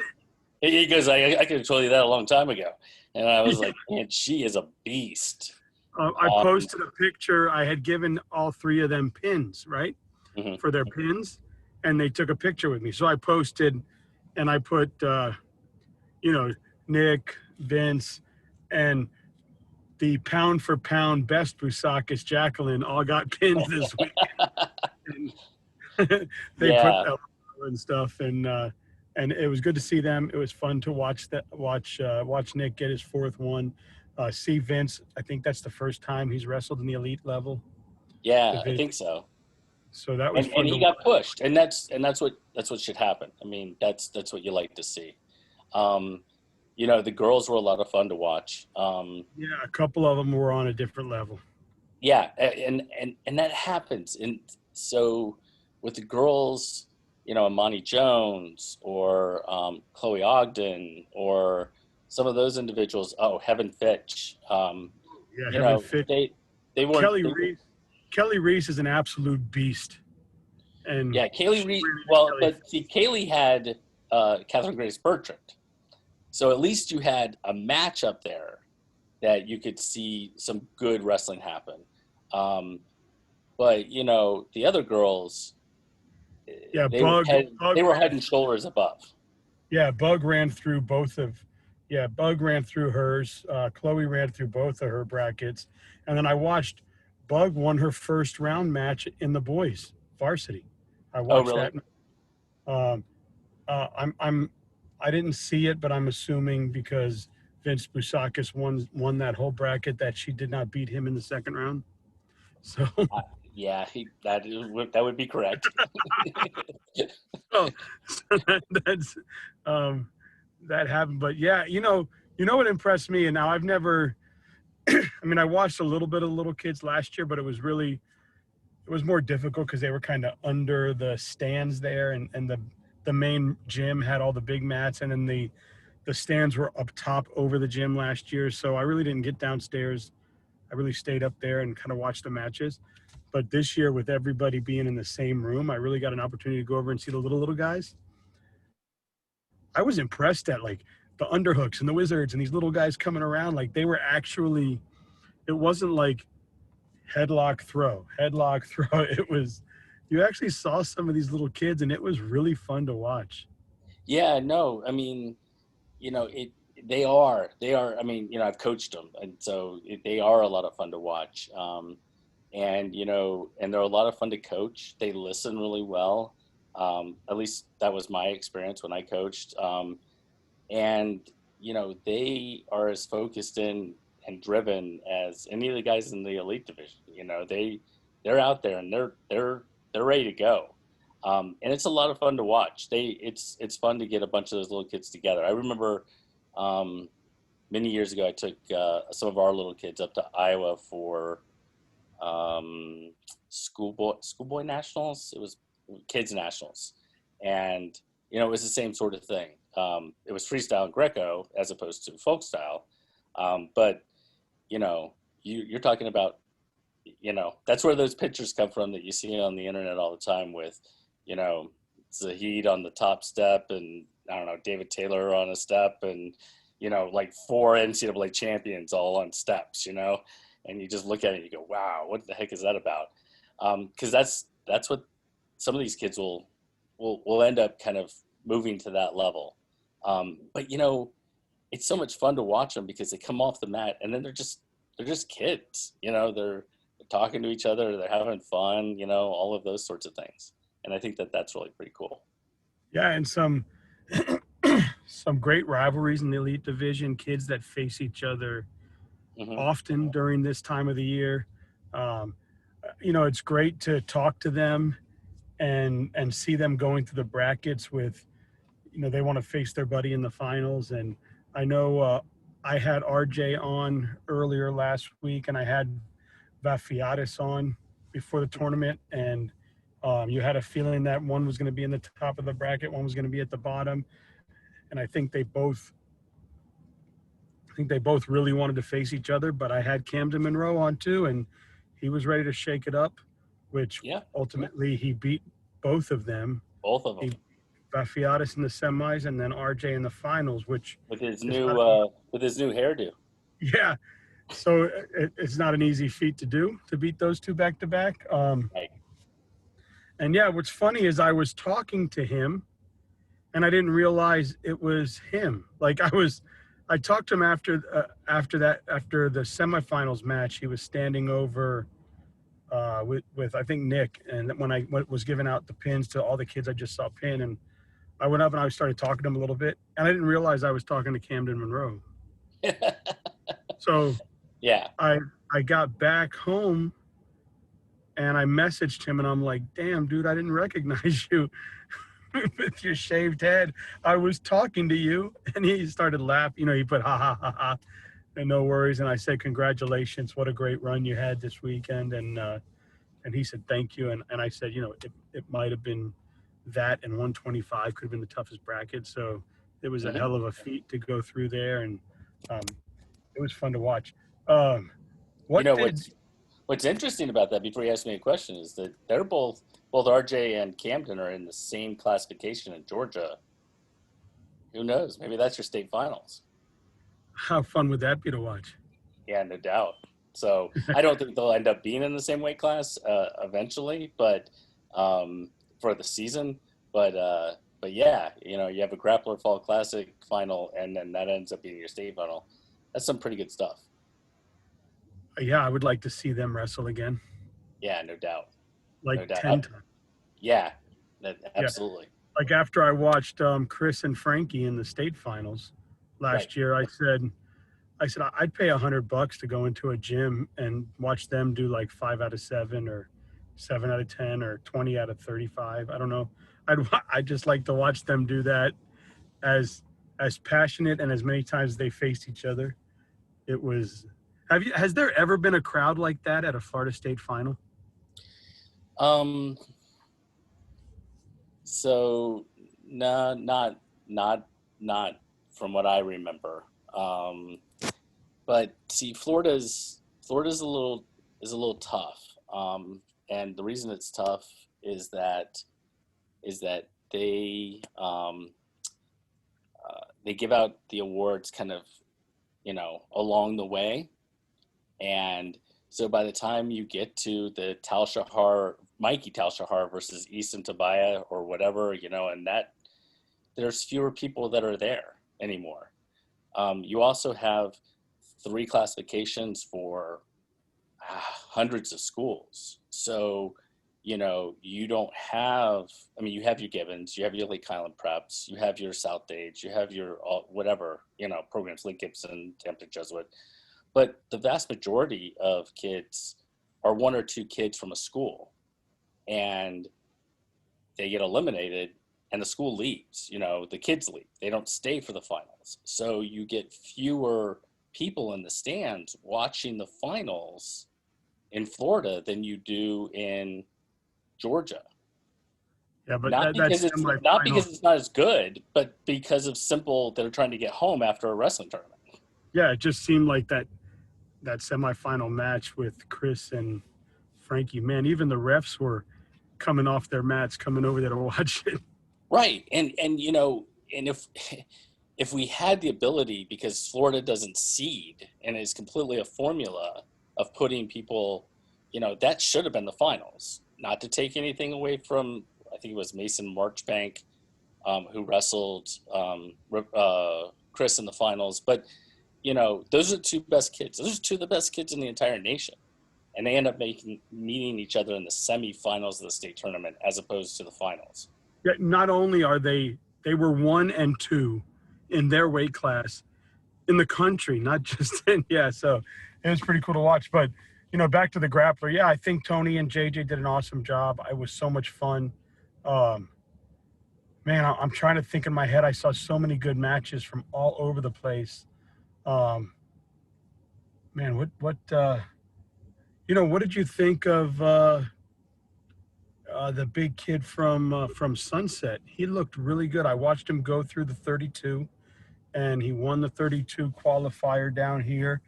He goes, I could have told you that a long time ago. And I was like, man, she is a beast. I posted a picture. I had given all three of them pins, right, for their pins, and they took a picture with me. So I posted, and I put, Nick, Vince, and the pound for pound best Busakis, Jacqueline, all got pins this week. They put that and stuff, and it was good to see them. It was fun to watch Nick get his fourth one. See Vince. I think that's the first time he's wrestled in the elite level. Yeah, I think so. So that was fun. And he got pushed, and that's what should happen. I mean, that's what you like to see. The girls were a lot of fun to watch. A couple of them were on a different level. Yeah, and that happens. And so with the girls, Imani Jones or Chloe Ogden or some of those individuals. Oh, Heaven Fitch. Heaven Fitch. They weren't. Kelly Reese is an absolute beast. And Kaylee Reese. Well, but see, Kaylee had Catherine Grace Bertrand. So at least you had a match up there that you could see some good wrestling happen. But the other girls, they were head and shoulders above. Yeah, Bug ran through Bug ran through hers. Chloe ran through both of her brackets, and then I watched Bug won her first round match in the boys varsity. I watched that. I didn't see it, but I'm assuming because Vince Busakis won that whole bracket that she did not beat him in the second round. So that would be correct. so that's that happened. But what impressed me, and now I've never. I mean, I watched a little bit of Little Kids last year, but it was more difficult because they were kind of under the stands there, and the main gym had all the big mats, and then the stands were up top over the gym last year. So I really didn't get downstairs. I really stayed up there and kind of watched the matches. But this year, with everybody being in the same room, I really got an opportunity to go over and see the little guys. I was impressed at like the underhooks and the wizards and these little guys coming around. Like they were actually, it wasn't like headlock throw. It was, you actually saw some of these little kids, and it was really fun to watch. Yeah, no, I mean, they are, I mean, I've coached them, and so they are a lot of fun to watch. And they're a lot of fun to coach. They listen really well. At least that was my experience when I coached. And they are as focused in and driven as any of the guys in the elite division. They're out there and they're ready to go. And it's a lot of fun to watch. It's fun to get a bunch of those little kids together. I remember many years ago, I took some of our little kids up to Iowa for schoolboy nationals. It was kids nationals, and it was the same sort of thing. It was freestyle and Greco as opposed to folk style, but you're talking about that's where those pictures come from that you see on the internet all the time with Zahid on the top step and I don't know, David Taylor on a step and like 4 NCAA champions all on steps, and you just look at it and you go, wow, what the heck is that about? Because that's what some of these kids will end up kind of moving to that level. But it's so much fun to watch them because they come off the mat and then they're just kids. They're talking to each other, they're having fun, all of those sorts of things. And I think that's really pretty cool. Yeah, and some great rivalries in the elite division. Kids that face each other often during this time of the year. it's great to talk to them and see them going through the brackets with, they want to face their buddy in the finals. And I know I had RJ on earlier last week, and I had Vafiatis on before the tournament, and you had a feeling that one was going to be in the top of the bracket, one was going to be at the bottom, and I think they both really wanted to face each other. But I had Camden Monroe on too, and he was ready to shake it up, which ultimately he beat both of them. Both of them. Vafiatis in the semis, and then RJ in the finals, which with his new hairdo. Yeah, so it's not an easy feat to do, to beat those two back to back. Right. And yeah, what's funny is I was talking to him, and I didn't realize it was him. Like I talked to him after the semifinals match. He was standing over with I think Nick, and when I was giving out the pins to all the kids I just saw pin, and I went up and I started talking to him a little bit, and I didn't realize I was talking to Camden Monroe. So yeah, I got back home and I messaged him, and I'm like, damn, dude, I didn't recognize you with your shaved head. I was talking to you. And he started laughing. He put ha, ha, ha, ha, and no worries. And I said, congratulations. What a great run you had this weekend. And he said, thank you. And I said, it might have been that, and 125 could have been the toughest bracket. So it was a hell of a feat to go through there. And it was fun to watch. What's interesting about that, before you ask me a question, is that they're both RJ and Camden are in the same classification in Georgia. Who knows? Maybe that's your state finals. How fun would that be to watch? Yeah, no doubt. So I don't think they'll end up being in the same weight class eventually, but for the season. But yeah, you have a Grappler Fall Classic final, and then that ends up being your state final. That's some pretty good stuff. Yeah, I would like to see them wrestle again. Yeah, no doubt. Like no doubt. 10 times. Yeah, absolutely. Yeah. Like after I watched Chris and Frankie in the state finals last year, I said I'd pay $100 to go into a gym and watch them do like 5 out of 7 or 7 out of 10 or 20 out of 35. I don't know. I'd just like to watch them do that as passionate and as many times as they faced each other. It was. Has there ever been a crowd like that at a Florida State final? So no, not from what I remember. But see, Florida's a little tough. And the reason it's tough is that they give out the awards kind of, along the way. And so by the time you get to the Mikey Tal Shahar versus Easton Tabaya or whatever, and that there's fewer people that are there anymore. You also have 3 classifications for hundreds of schools. So, you don't have, you have your Gibbons, you have your Lake Highland Preps, you have your South Dade, you have your whatever, programs, Lake Gibson, Hampton Jesuit. But the vast majority of kids are 1 or 2 kids from a school, and they get eliminated and the school leaves, the kids leave. They don't stay for the finals. So you get fewer people in the stands watching the finals in Florida than you do in Georgia. Yeah, but not because it's not as good, but because of they're trying to get home after a wrestling tournament. Yeah, it just seemed like that semifinal match with Chris and Frankie, man, even the refs were coming off their mats, coming over there to watch it. Right. And if we had the ability, because Florida doesn't seed and is completely a formula of putting people, that should have been the finals. Not to take anything away from, I think it was Mason Marchbank, who wrestled Chris in the finals, but those are the 2 best kids. Those are 2 of the best kids in the entire nation. And they end up meeting each other in the semifinals of the state tournament as opposed to the finals. Yeah, not only are they were 1 and 2 in their weight class in the country, not just in, so it was pretty cool to watch. But back to the grappler. Yeah, I think Tony and JJ did an awesome job. It was so much fun. Um, Man, I'm trying to think in my head. I saw so many good matches from all over the place. Um, Man, what did you think of the big kid from Sunset? He looked really good. I watched him go through the 32, and he won the 32 qualifier down here,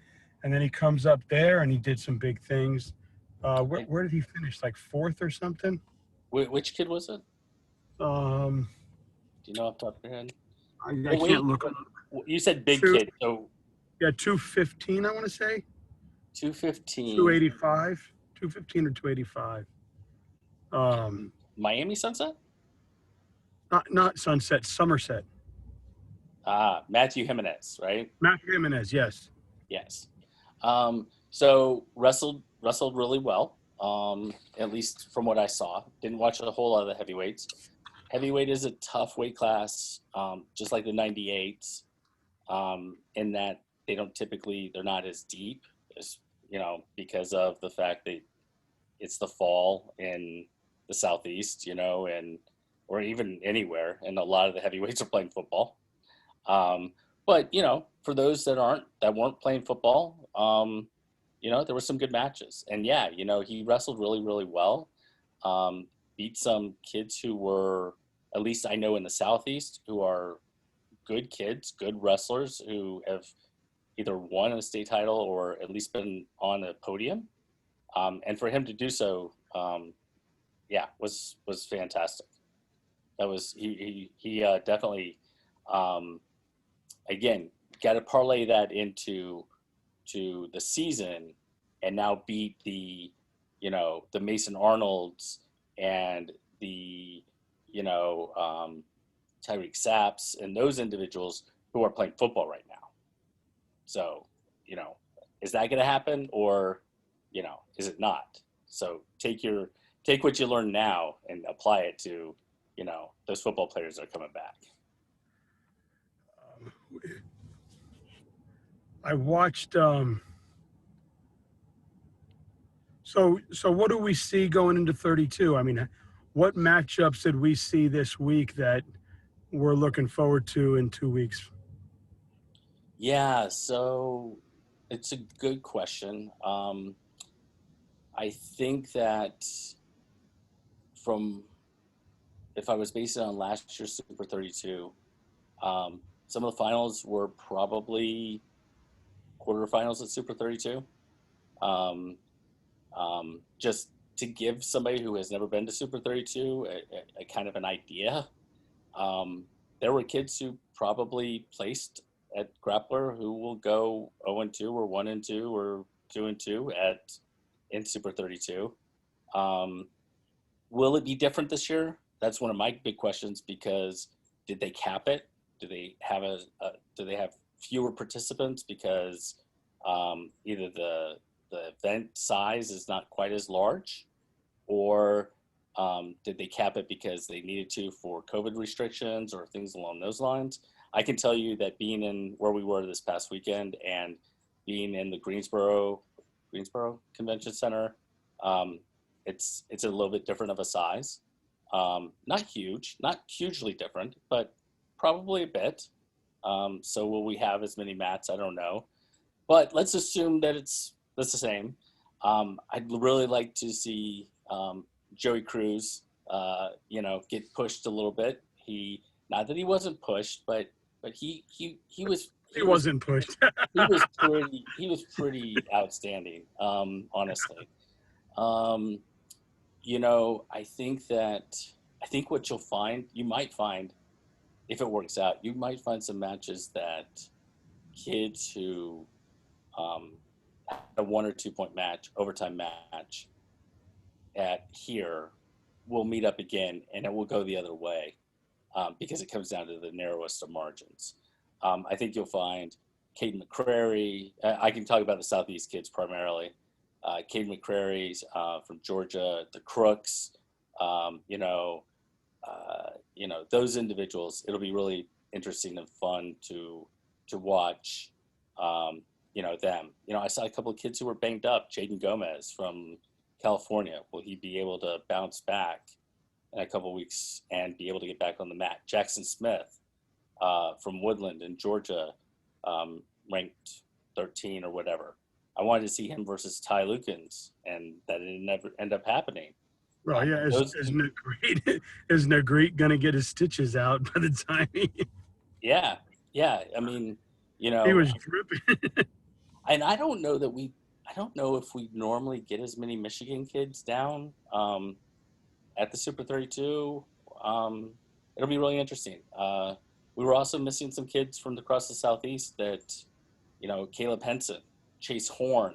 and then he comes up there and he did some big things. Where did he finish? Like fourth or something? Which kid was it? Um, Do you know off the top of your head? I can't look. You said big Two- kid, so Yeah, 215. I want to say 215. 285, 215 or 285. Miami Sunset? Not Sunset, Somerset. Matthew Jimenez, right? Matthew Jimenez, yes. Yes. So wrestled really well. At least from what I saw. Didn't watch a whole lot of the heavyweights. Heavyweight is a tough weight class, just like the 98s, in that they're not as deep as, because of the fact that it's the fall in the Southeast, or even anywhere. And a lot of the heavyweights are playing football. But, for those that weren't playing football, there were some good matches. And yeah, he wrestled really, really well. Beat some kids who were, at least I know in the Southeast, who are good kids, good wrestlers who have either won a state title or at least been on a podium. And for him to do so, was fantastic. That was, he definitely, again, got to parlay that into the season and now beat the Mason Arnolds and the, Tyreek Saps and those individuals who are playing football right now. So, is that going to happen or, is it not? So take what you learn now and apply it to, those football players that are coming back. I watched. So what do we see going into 32? I mean, what matchups did we see this week that we're looking forward to in 2 weeks? Yeah, so it's a good question. I think that if I was basing it on last year's Super 32, some of the finals were probably quarterfinals at Super 32. Just to give somebody who has never been to Super 32 a kind of an idea, there were kids who probably placed at Grappler who will go 0-2 or 1-2 or 2-2 in Super 32. Will it be different this year? That's one of my big questions, because did they cap it? Do they have fewer participants because either the event size is not quite as large, or did they cap it because they needed to for COVID restrictions or things along those lines? I can tell you that being in where we were this past weekend and being in the Greensboro Convention Center, it's a little bit different of a size. Not huge, not hugely different, but probably a bit. So will we have as many mats? I don't know. But let's assume that it's the same. I'd really like to see Joey Cruz, get pushed a little bit. Not that he wasn't pushed, but he was. He wasn't pushed. He was pretty outstanding, honestly. I think what you might find, if it works out, you might find some matches that kids who had a 1 or 2 point match, overtime match at here will meet up again, and it will go the other way, because it comes down to the narrowest of margins. I think you'll find Caden McCrary. I can talk about the Southeast kids primarily. Caden McCrary's from Georgia, the Crooks, those individuals. It'll be really interesting and fun to watch them. I saw a couple of kids who were banged up. Jaden Gomez from California. Will he be able to bounce back in a couple of weeks and be able to get back on the mat? Jackson Smith from Woodland in Georgia, ranked 13 or whatever. I wanted to see him versus Ty Lukens, and that it never ended up happening. Well, yeah, isn't it great? Isn't it great going to get his stitches out by the time Yeah. I mean, he was dripping. and I don't know if we normally get as many Michigan kids down at the Super 32. It'll be really interesting. We were also missing some kids from across the Southeast that, Caleb Henson, Chase Horn,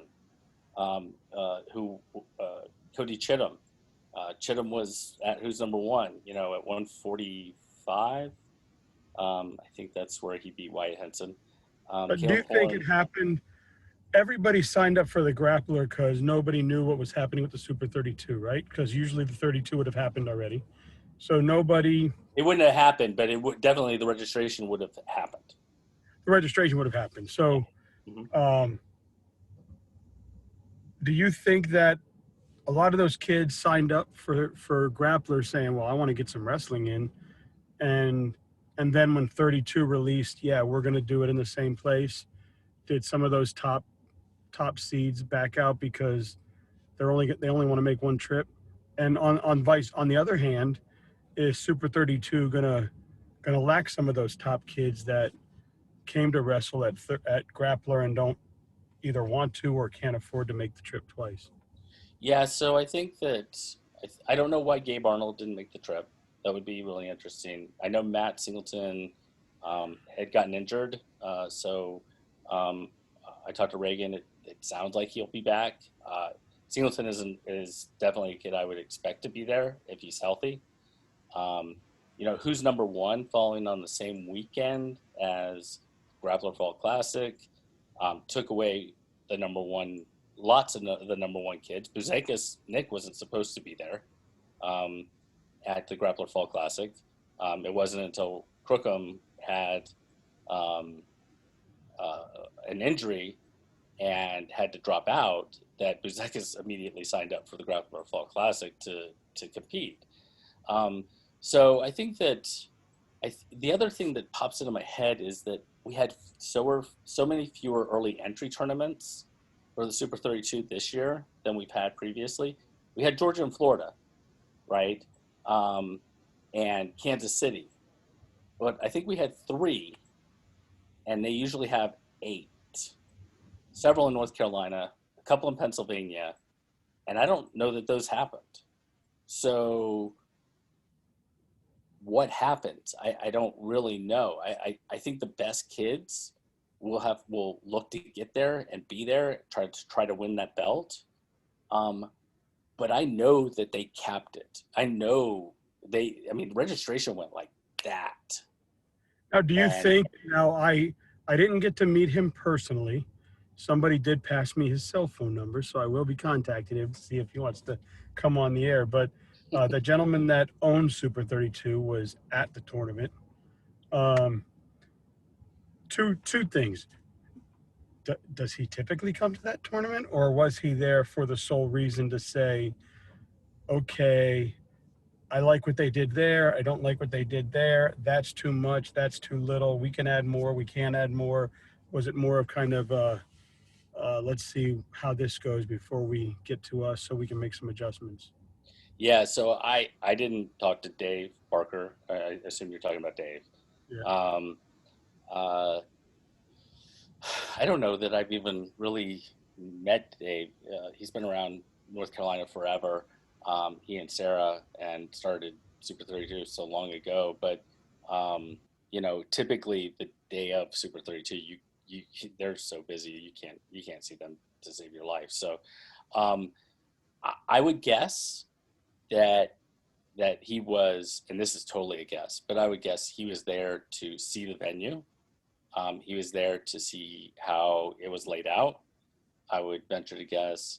Cody Chittum. Chittum was who's number one, at 145. I think that's where he beat Wyatt Henson. But do you think it happened? Everybody signed up for the Grappler because nobody knew what was happening with the Super 32, right? Because usually the 32 would have happened already. So nobody... It wouldn't have happened, but it would definitely, the registration would have happened. The registration would have happened. So do you think that a lot of those kids signed up for Grappler saying, well, I want to get some wrestling in, and then when 32 released, yeah, we're going to do it in the same place, did some of those top seeds back out because they only want to make one trip? And on the other hand, is Super 32 gonna lack some of those top kids that came to wrestle at Grappler and don't either want to or can't afford to make the trip twice? Yeah, so I think that I don't know why Gabe Arnold didn't make the trip. That would be really interesting. I know Matt Singleton had gotten injured, so I talked to Reagan. It sounds like he'll be back. Singleton is definitely a kid I would expect to be there if he's healthy. Who's number one falling on the same weekend as Grappler Fall Classic, took away the number one. Lots of the number one kids. Buzekas Nick wasn't supposed to be there at the Grappler Fall Classic. It wasn't until Crookham had an injury and had to drop out that Buzekas immediately signed up for the Grappler Fall Classic to compete. So I think that the other thing that pops into my head is that we had so many fewer early entry tournaments for the Super 32 this year than we've had previously. We had Georgia and Florida, right? And Kansas City. But I think we had 3, and they usually have 8. Several in North Carolina, a couple in Pennsylvania, and I don't know that those happened. So what happens? I don't really know. I think the best kids will look to get there and be there, try to win that belt. But I know that they capped it. I know registration went like that. Now, do you think, I didn't get to meet him personally. Somebody did pass me his cell phone number, so I will be contacting him to see if he wants to come on the air. But the gentleman that owned Super 32 was at the tournament. Two things. Does he typically come to that tournament, or was he there for the sole reason to say, okay, I like what they did there, I don't like what they did there, that's too much, that's too little, we can add more, we can't add more? Was it more of kind of let's see how this goes before we get to us so we can make some adjustments? Yeah, so I didn't talk to Dave Barker. I assume you're talking about Dave. Yeah. I don't know that I've even really met Dave. He's been around North Carolina forever. He and Sarah and started Super 32 so long ago. But typically the day of Super 32, they're so busy you can't see them to save your life. So I would guess that he was, and this is totally a guess, but I would guess he was there to see the venue. He was there to see how it was laid out. I would venture to guess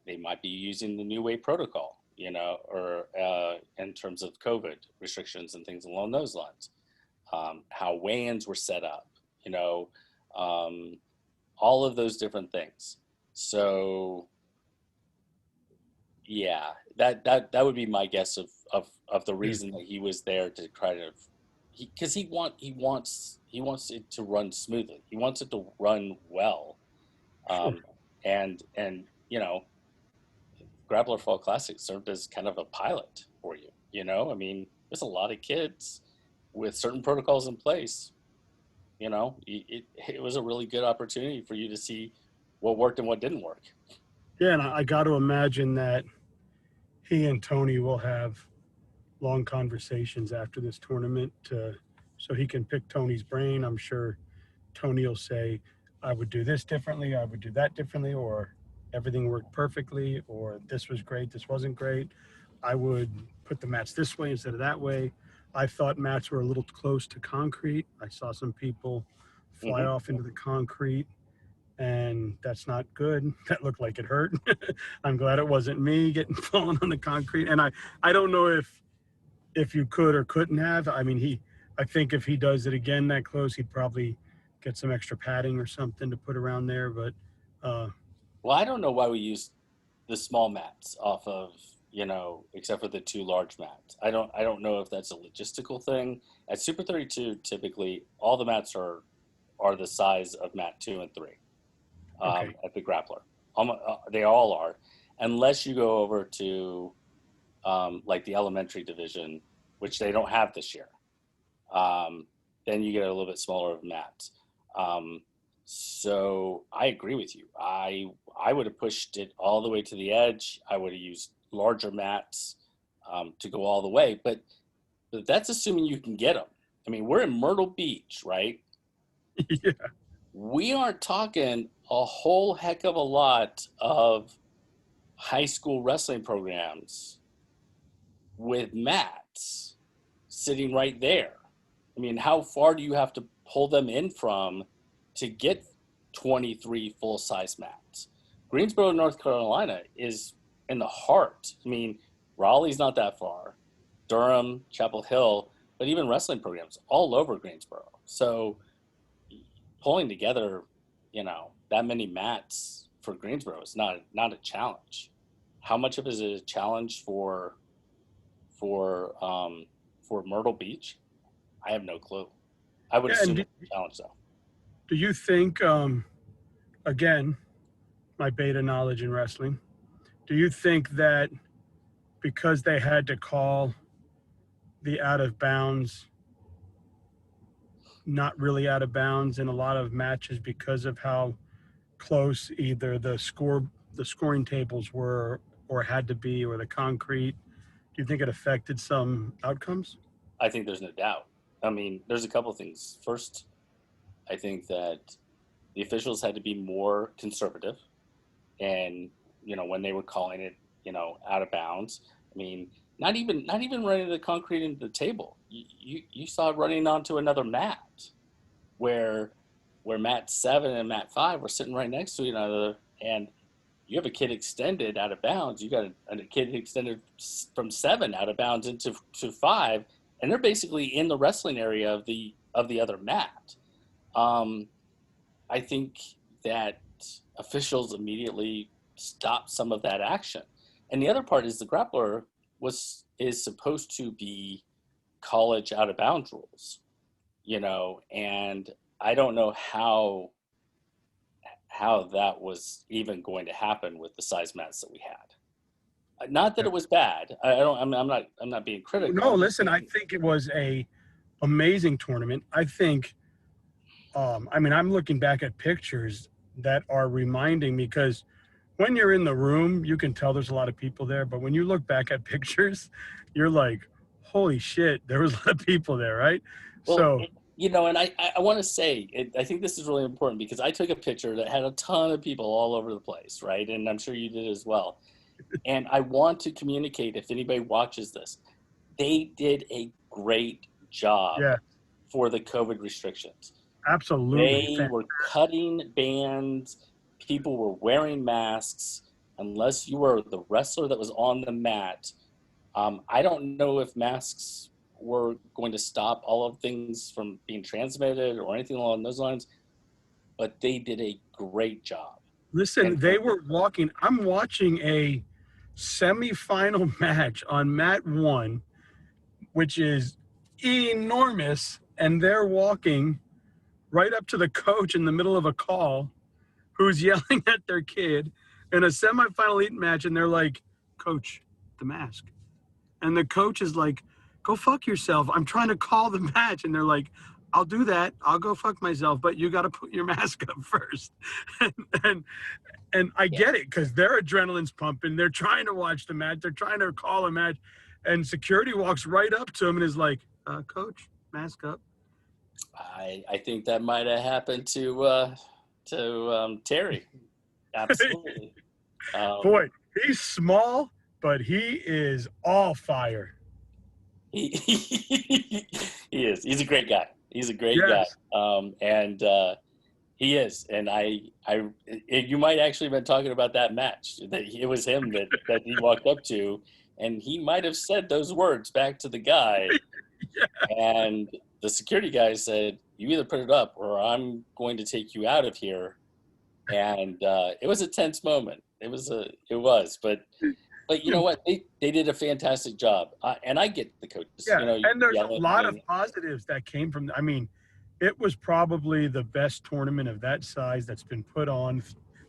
they might be using the new wave protocol, or in terms of COVID restrictions and things along those lines. How weigh-ins were set up, all of those different things. So yeah, that would be my guess of the reason that he was there, to try to, because he wants it to run smoothly. He wants it to run well. Sure. And Grappler Fall Classic served as kind of a pilot for you. I mean, there's a lot of kids with certain protocols in place. It was a really good opportunity for you to see what worked and what didn't work. Yeah, and I got to imagine that he and Tony will have long conversations after this tournament so he can pick Tony's brain. I'm sure Tony will say, I would do this differently, I would do that differently, or everything worked perfectly, or this was great, this wasn't great. I would put the mats this way instead of that way. I thought mats were a little close to concrete. I saw some people fly off into the concrete, and that's not good. That looked like it hurt. I'm glad it wasn't me getting fallen on the concrete. And I don't know if you could or couldn't have. I mean, I think if he does it again that close, he'd probably get some extra padding or something to put around there. But well, I don't know why we used the small mats off of, except for the two large mats. I don't know if that's a logistical thing. At Super 32, typically all the mats are the size of mat 2 and 3 okay. at the Grappler. They all are, unless you go over to like the elementary division, which they don't have this year. Then you get a little bit smaller of mats. So I agree with you. I would have pushed it all the way to the edge. I would have used larger mats to go all the way, but that's assuming you can get them. I mean, we're in Myrtle Beach, right? Yeah. We aren't talking a whole heck of a lot of high school wrestling programs with mats sitting right there. I mean, how far do you have to pull them in from to get 23 full-size mats? Greensboro, North Carolina is in the heart. I mean, Raleigh's not that far, Durham, Chapel Hill, but even wrestling programs all over Greensboro. So pulling together, that many mats for Greensboro is not a challenge. How much of it is a challenge for Myrtle Beach? I have no clue. I would assume it's a challenge, though. Do you think, again, my beta knowledge in wrestling, do you think that because they had to call the out of bounds not really out of bounds in a lot of matches because of how close either the scoring tables were or had to be, or the concrete, do you think it affected some outcomes? I think there's no doubt. I mean, there's a couple of things. First, I think that the officials had to be more conservative, and when they were calling it, out of bounds. I mean, not even running the concrete into the table. You saw it running onto another mat, where mat 7 and mat 5 were sitting right next to each other, and you have a kid extended out of bounds. You got a kid extended from 7 out of bounds into 5, and they're basically in the wrestling area of the other mat. I think that officials immediately stopped some of that action. And the other part is the Grappler is supposed to be college out of bounds rules, and I don't know how that was even going to happen with the size mats that we had. Not that it was bad. I'm not being critical. No, listen, I think it was a amazing tournament. I think, I'm looking back at pictures that are reminding me, because when you're in the room, you can tell there's a lot of people there. But when you look back at pictures, you're like, holy shit, there was a lot of people there, right? Well, and I want to say, I think this is really important, because I took a picture that had a ton of people all over the place, right? And I'm sure you did as well. And I want to communicate, if anybody watches this, they did a great job for the COVID restrictions. Absolutely. They were cutting bands. People were wearing masks. Unless you were the wrestler that was on the mat, I don't know if masks were going to stop all of things from being transmitted or anything along those lines. but they did a great job. Listen, And they were walking. I'm watching a semifinal match on Mat 1, which is enormous, and they're walking right up to the coach in the middle of a call who's yelling at their kid in a semifinal elite match, and they're like, "Coach, the mask." And the coach is like, "Go fuck yourself. I'm trying to call the match." And they're like, "I'll do that. I'll go fuck myself, but you got to put your mask up first." and, and and I get it, because their adrenaline's pumping. They're trying to watch the match. They're trying to call a match. And security walks right up to him and is like, "Coach, mask up." I think that might have happened to Terry. Absolutely. Boy, he's small, but he is all fire. He is. He's a great guy. He's a great Yes. guy. And he is. And you might actually have been talking about that match. That it was him that he walked up to, and he might have said those words back to the guy. Yeah. And the security guy said, "You either put it up or I'm going to take you out of here." And it was a tense moment. It was, but you know what? They did a fantastic job. And I get the coaches. Yeah, You know, and there's a yelling lot of and- positives that came from. I mean, it was probably the best tournament of that size that's been put on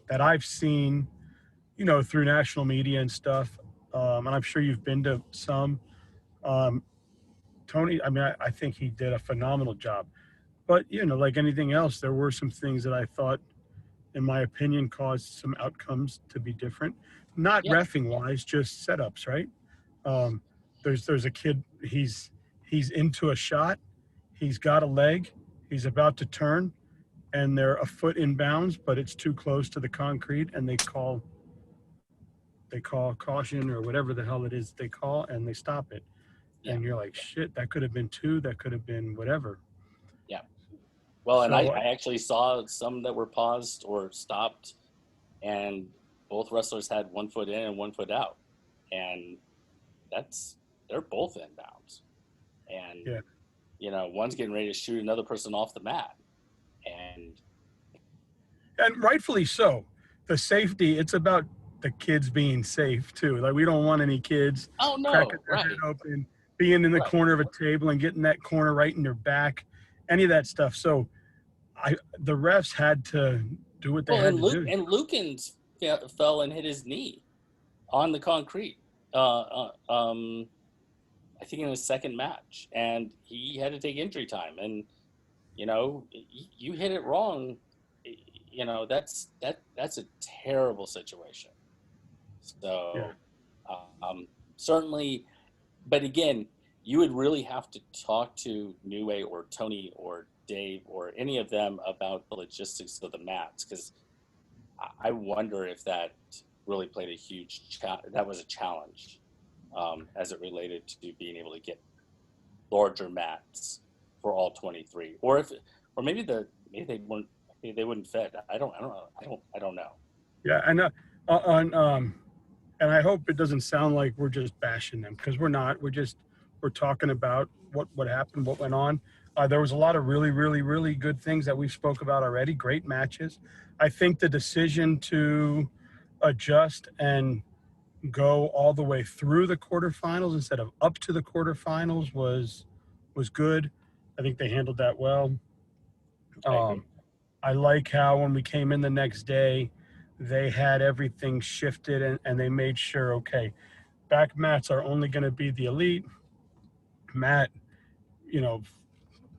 that I've seen, through national media and stuff. And I'm sure you've been to some. Tony, I mean, I think he did a phenomenal job. But, like anything else, there were some things that I thought, in my opinion, caused some outcomes to be different. Not Yeah. reffing wise, just setups, right? There's a kid, he's into a shot, he's got a leg, he's about to turn, and they're a foot in bounds, but it's too close to the concrete, and they call caution or whatever the hell it is they call, and they stop it. Yeah. And you're like, shit, that could have been 2, that could have been whatever. Yeah. Well, and So, I actually saw some that were paused or stopped, and both wrestlers had 1 foot in and 1 foot out. And they're both inbounds. And, yeah. One's getting ready to shoot another person off the mat. And rightfully so. The safety, it's about the kids being safe too. Like, we don't want any kids cracking their head open, being in the corner of a table and getting that corner right in their back, any of that stuff. So the refs had to do what they had to do. And Lukens fell and hit his knee on the concrete. I think in his second match, and he had to take injury time. And you hit it wrong. That's a terrible situation. So certainly, but again, you would really have to talk to Nue or Tony or Dave or any of them about the logistics of the mats, because I wonder if that really played a huge that was a challenge as it related to being able to get larger mats for all 23, or maybe they wouldn't fit. I don't know. Yeah, and I hope it doesn't sound like we're just bashing them, because we're not. We're talking about what happened, what went on. There was a lot of really, really, really good things that we spoke about already. Great matches. I think the decision to adjust and go all the way through the quarterfinals instead of up to the quarterfinals was good. I think they handled that well. I like how when we came in the next day, they had everything shifted and they made sure, okay, back mats are only going to be the elite. Mat,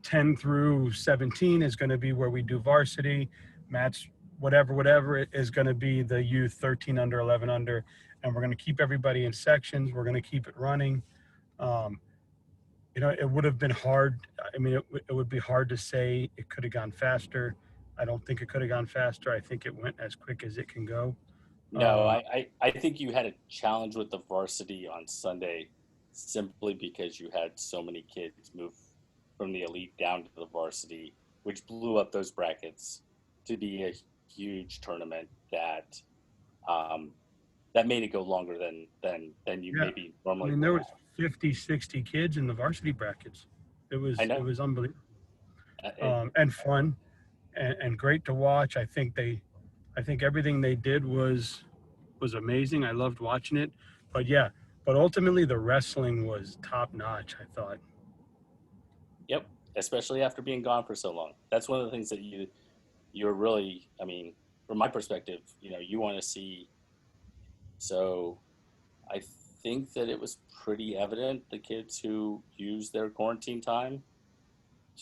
10 through 17 is going to be where we do varsity. Mats, whatever it is going to be the youth, 13 under, 11 under. And we're going to keep everybody in sections. We're going to keep it running. It would have been hard. I mean, it would be hard to say it could have gone faster. I don't think it could have gone faster. I think it went as quick as it can go. No, I think you had a challenge with the varsity on Sunday simply because you had so many kids move from the elite down to the varsity, which blew up those brackets to be a huge tournament that made it go longer than you maybe normally. I mean, there was 50, 60 kids in the varsity brackets. It was unbelievable. And fun. and great to watch. I think everything they did was amazing. I loved watching it. But yeah, but ultimately the wrestling was top notch, I thought. Yep, especially after being gone for so long. That's one of the things that you're really, I mean, from my perspective, you want to see. So I think that it was pretty evident the kids who used their quarantine time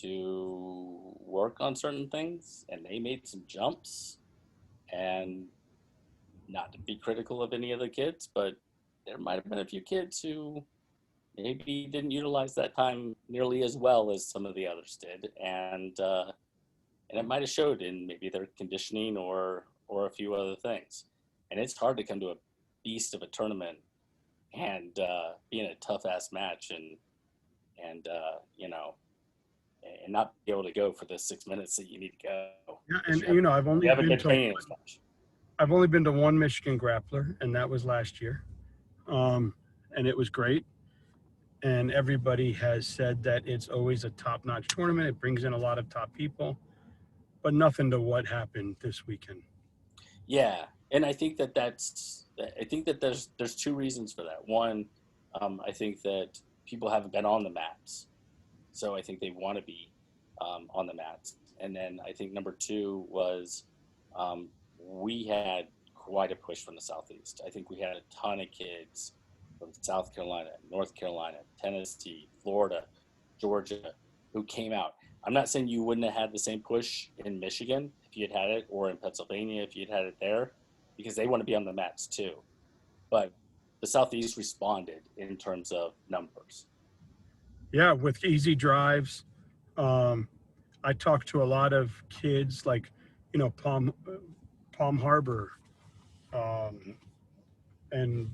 to work on certain things, and they made some jumps. And not to be critical of any of the kids, but there might have been a few kids who maybe didn't utilize that time nearly as well as some of the others did, and it might have showed in maybe their conditioning or a few other things. And it's hard to come to a beast of a tournament and be in a tough ass match and and not be able to go for the 6 minutes that you need to go. Yeah, and You haven't, I've only you haven't been been to training as much. one Michigan Grappler, and that was last year, and it was great. And everybody has said that it's always a top-notch tournament. It brings in a lot of top people, but nothing to what happened this weekend. Yeah, and I think that there's two reasons for that. One, I think that people haven't been on the mats, so I think they want to be on the mats. And then I think number two was um, we had quite a push from the Southeast. I think we had a ton of kids from South Carolina, North Carolina, Tennessee, Florida, Georgia, who came out. I'm not saying you wouldn't have had the same push in Michigan if you had it, or in Pennsylvania if you'd had it there, because they want to be on the mats too. But the Southeast responded in terms of numbers. Yeah, with easy drives. Um, I talked to a lot of kids, like Palm Harbor, um, and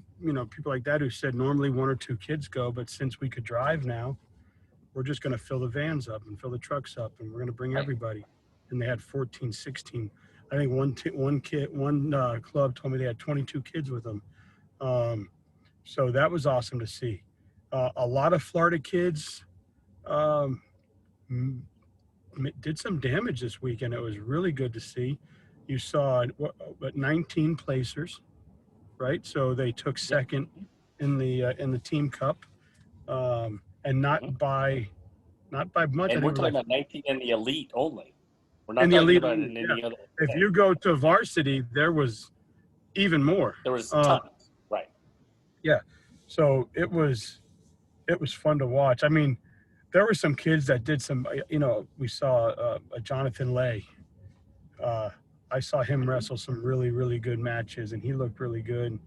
people like that who said normally one or two kids go, but since we could drive now, we're just going to fill the vans up and fill the trucks up, and we're going to bring Right. everybody. And they had 14, 16. I think one club told me they had 22 kids with them. Um, so that was awesome to see. A lot of Florida kids um, did some damage this weekend. It was really good to see. You saw what 19 placers, right? So they took Yep. second in the team cup, and Hmm. not by much. I And think we're it was talking like about 19 in the elite only. We're in not the talking elite. about it in Yeah, any other if thing. you go to varsity, there was even more. There was Uh, tons. Right. yeah, so it was fun to watch. I mean, there were some kids that did some. We saw a Jonathan Lay. Uh, I saw him Hmm. wrestle some really really good matches, and he looked really good.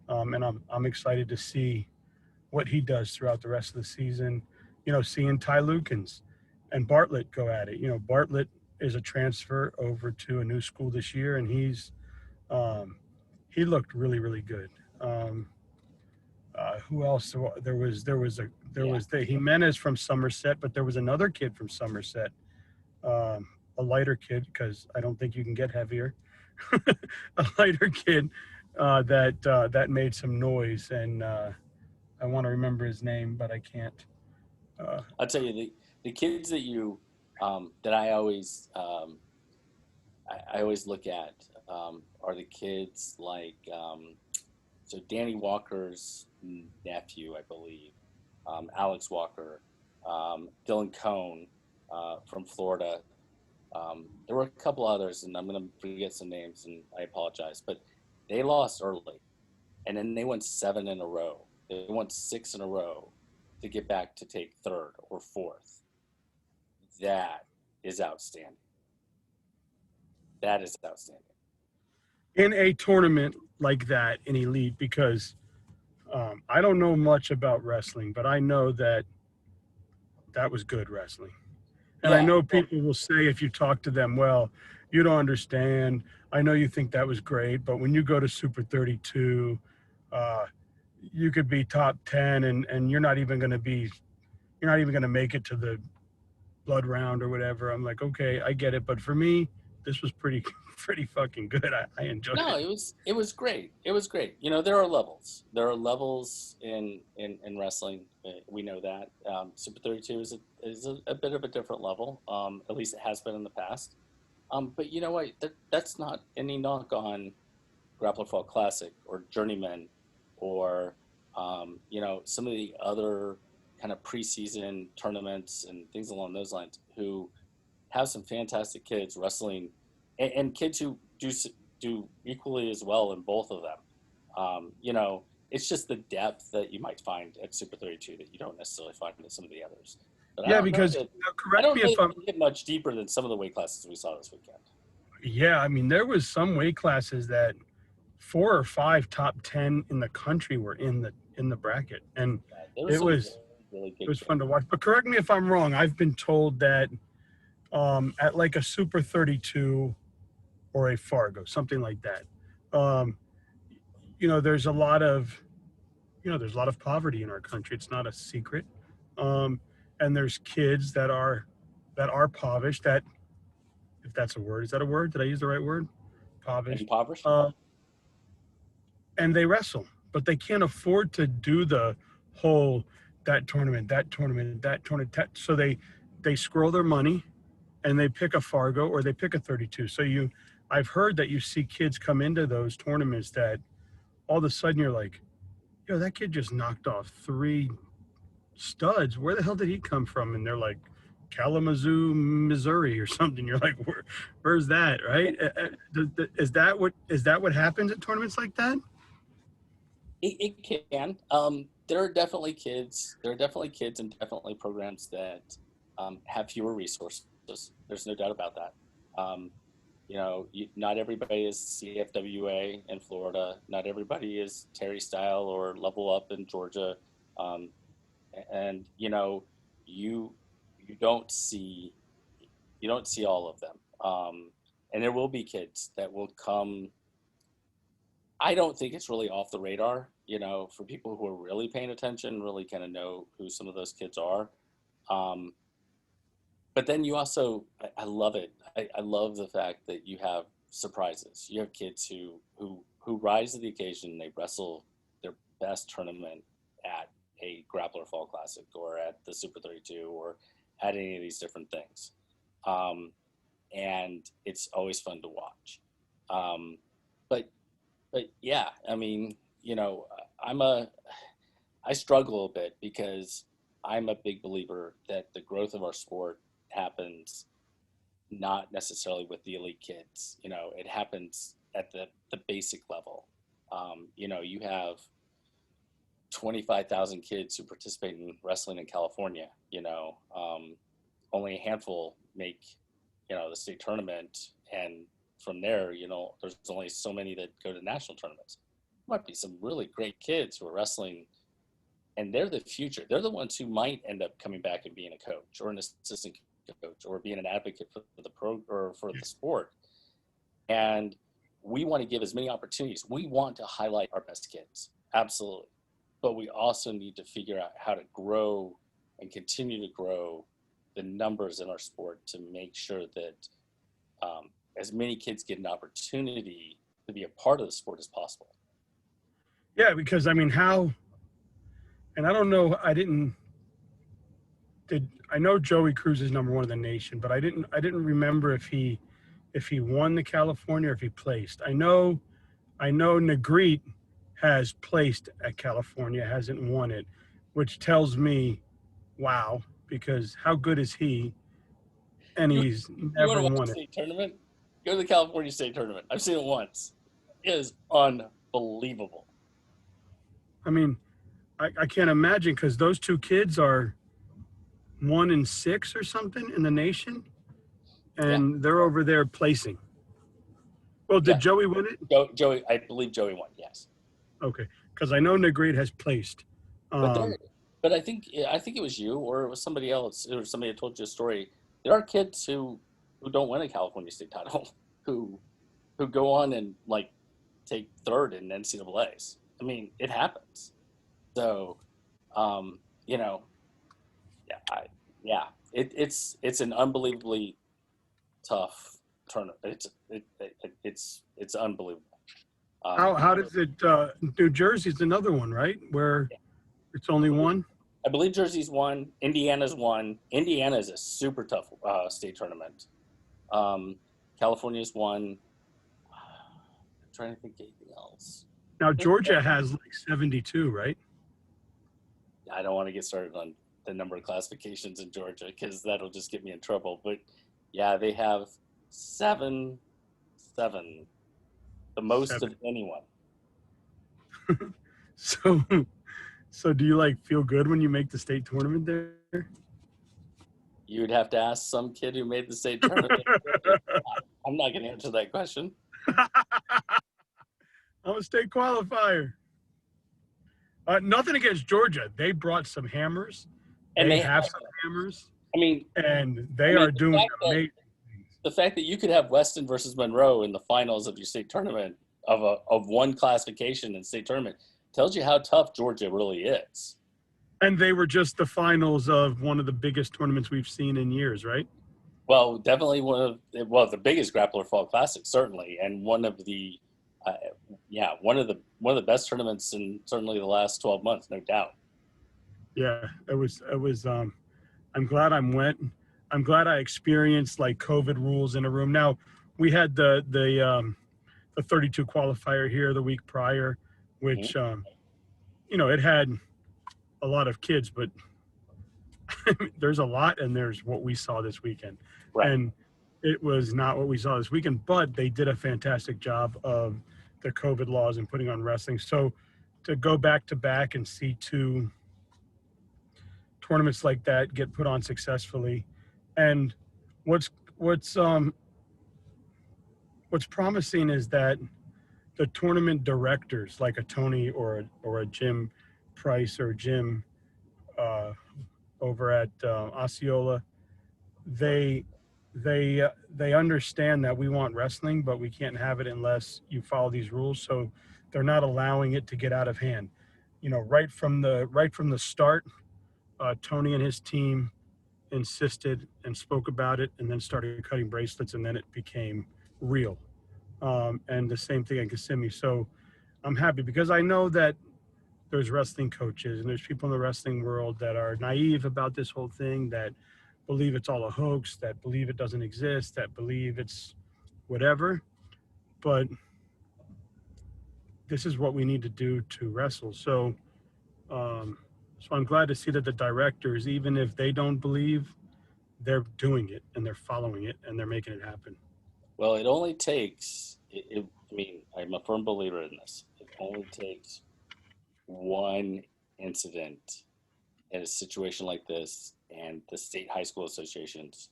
And I'm excited to see what he does throughout the rest of the season. Seeing Ty Lukens and Bartlett go at it. Bartlett is a transfer over to a new school this year, and um, he looked really really good. Who else? There Yeah. was the Jimenez from Somerset, but there was another kid from Somerset, a lighter kid because I don't think you can get heavier. A lighter kid that made some noise, and I want to remember his name, but I can't. Uh, I'll tell you the kids that you that I always look at are the kids like so Danny Walker's nephew, I believe, Alex Walker, Dylan Cohn from Florida. There were a couple others, and I'm going to forget some names, and I apologize, but they lost early, and then they went 7 in a row. They won 6 in a row to get back to take third or fourth. That is outstanding. That is outstanding. in a tournament like that in elite, because I don't know much about wrestling, but I know that was good wrestling. And I Yeah. know Well, people will say if you talk to them, well, you don't understand. I know you think that was great, but when you go to Super 32, uh, you could be top 10, and you're not even going to make it to the blood round or whatever. I'm like, okay, I get it. But for me, this was pretty, pretty fucking good. I enjoyed no, it. it was great. It was great. There are levels. There are levels in wrestling. We know that. Super 32 is a bit of a different level. At least it has been in the past. But you know what? That's not any knock on Grappler Fall Classic or Journeyman or some of the other kind of preseason tournaments and things along those lines who have some fantastic kids wrestling and kids who do equally as well in both of them. It's just the depth that you might find at Super 32 that you don't necessarily find in some of the others. But Yeah, because I correct don't me know if that I'm. they get much deeper than some of the weight classes we saw this weekend. Yeah, I mean, there was some weight classes that 4 or 5 top 10 in the country were in the bracket, and There was it some was really it good was kids. fun to watch. But correct me if I'm wrong. I've been told that at like a Super 32 or a Fargo, something like that. Um, there's a lot of there's a lot of poverty in our country. It's not a secret, and there's kids that are impoverished. That, if that's a word, is that a word? Did I use the right word? Impoverished. Impoverished? Uh, and they wrestle, but they can't afford to do the whole that tournament, that tournament, that tournament. So they squirrel their money and they pick a Fargo or they pick a 32. So I've heard that you see kids come into those tournaments that all of a sudden you're like, yo, that kid just knocked off 3 studs. Where the hell did he come from? And they're like, Kalamazoo, Missouri, or something. You're like, where's that? Right? Is that what happens at tournaments like that? It can. There are definitely kids. There are definitely kids and definitely programs that have fewer resources. There's no doubt about that. Um, not everybody is CFWA in Florida. Not everybody is Terry Style or Level Up in Georgia. Um, and you you don't see you don't see all of them. And there will be kids that will come. I don't think it's really off the radar, for people who are really paying attention, really kind of know who some of those kids are. Um, but then you also, I love it. I love the fact that you have surprises. You have kids who rise to the occasion. They wrestle their best tournament at a Grappler Fall Classic or at the Super 32 or at any of these different things. And it's always fun to watch. Um, but yeah, I mean, I'm a I struggle a bit because I'm a big believer that the growth of our sport happens not necessarily with the elite kids. It happens at the basic level. You have 25,000 kids who participate in wrestling in California. Only a handful make the state tournament, and from there, there's only so many that go to national tournaments. Might be some really great kids who are wrestling, and they're the future. They're the ones who might end up coming back and being a coach or an assistant coach or being an advocate for the pro or for the sport. And we want to give as many opportunities. We want to highlight our best kids, absolutely, but we also need to figure out how to grow and continue to grow the numbers in our sport to make sure that as many kids get an opportunity to be a part of the sport as possible. Yeah, because I mean, and I don't know, I know Joey Cruz is number 1 in the nation, but I didn't remember if he won the California or if he placed. I know Negrete has placed at California, hasn't won it, which tells me, wow, because how good is he? And You, he's you want never to watch won a it. state tournament? Go to the California State Tournament. I've seen it once. It is unbelievable. I mean, I can't imagine, because those 2 kids are 1 and 6 or something in the nation, Yeah, and they're over there placing. Well, did yeah. Joey win it? Joey, I believe Joey won. Yes, Okay, because I know Negrete has placed. but but I think it was you or it was somebody else or somebody that told you a story. There are kids who don't win a California state title who go on and like take third in NCAAs. I mean, it happens. So, you know, yeah, it's an unbelievably tough tournament. It's unbelievable. How does it? New Jersey's another one, right? Where it's only one. I believe Jersey's one. Indiana's one. Indiana is a super tough state tournament. California's one. I'm trying to think of anything else. Now, Georgia has like 72, right? I don't want to get started on the number of classifications in Georgia because that'll just get me in trouble. But yeah, they have seven, the most of anyone. So do you like feel good when you make the state tournament there? You would have to ask some kid who made the state tournament. I'm not going to answer that question. I'm a state qualifier. Nothing against Georgia. They brought some hammers. And they have some hammers. I mean, and they are doing amazing things. The fact that you could have Weston versus Monroe in the finals of your state tournament of one classification in state tournament tells you how tough Georgia really is. And they were just the finals of one of the biggest tournaments we've seen in years, right? Well, definitely the biggest Grappler Fall Classic, certainly, and one of the best tournaments in certainly the last 12 months, no doubt. Yeah, it was. I'm glad I went. I'm glad I experienced like COVID rules in a room. Now we had the 32 qualifier here the week prior, which it had a lot of kids, but there's a lot, and there's what we saw this weekend. Right. And it was not what we saw this weekend, but they did a fantastic job of the COVID laws and putting on wrestling. So to go back to back and see two tournaments like that get put on successfully, and what's promising is that the tournament directors, like a Tony or a Jim Price or Jim over at Osceola, they understand that we want wrestling, but we can't have it unless you follow these rules. So they're not allowing it to get out of hand. Right from the start, Tony and his team insisted and spoke about it, and then started cutting bracelets, and then it became real. And the same thing at Kissimmee. So I'm happy because I know that there's wrestling coaches and there's people in the wrestling world that are naive about this whole thing, that believe it's all a hoax, that believe it doesn't exist, that believe it's whatever. But this is what we need to do to wrestle. So I'm glad to see that the directors, even if they don't believe, they're doing it and they're following it and they're making it happen. Well, it only takes, I'm a firm believer in this. It only takes one incident in a situation like this, and the state high school associations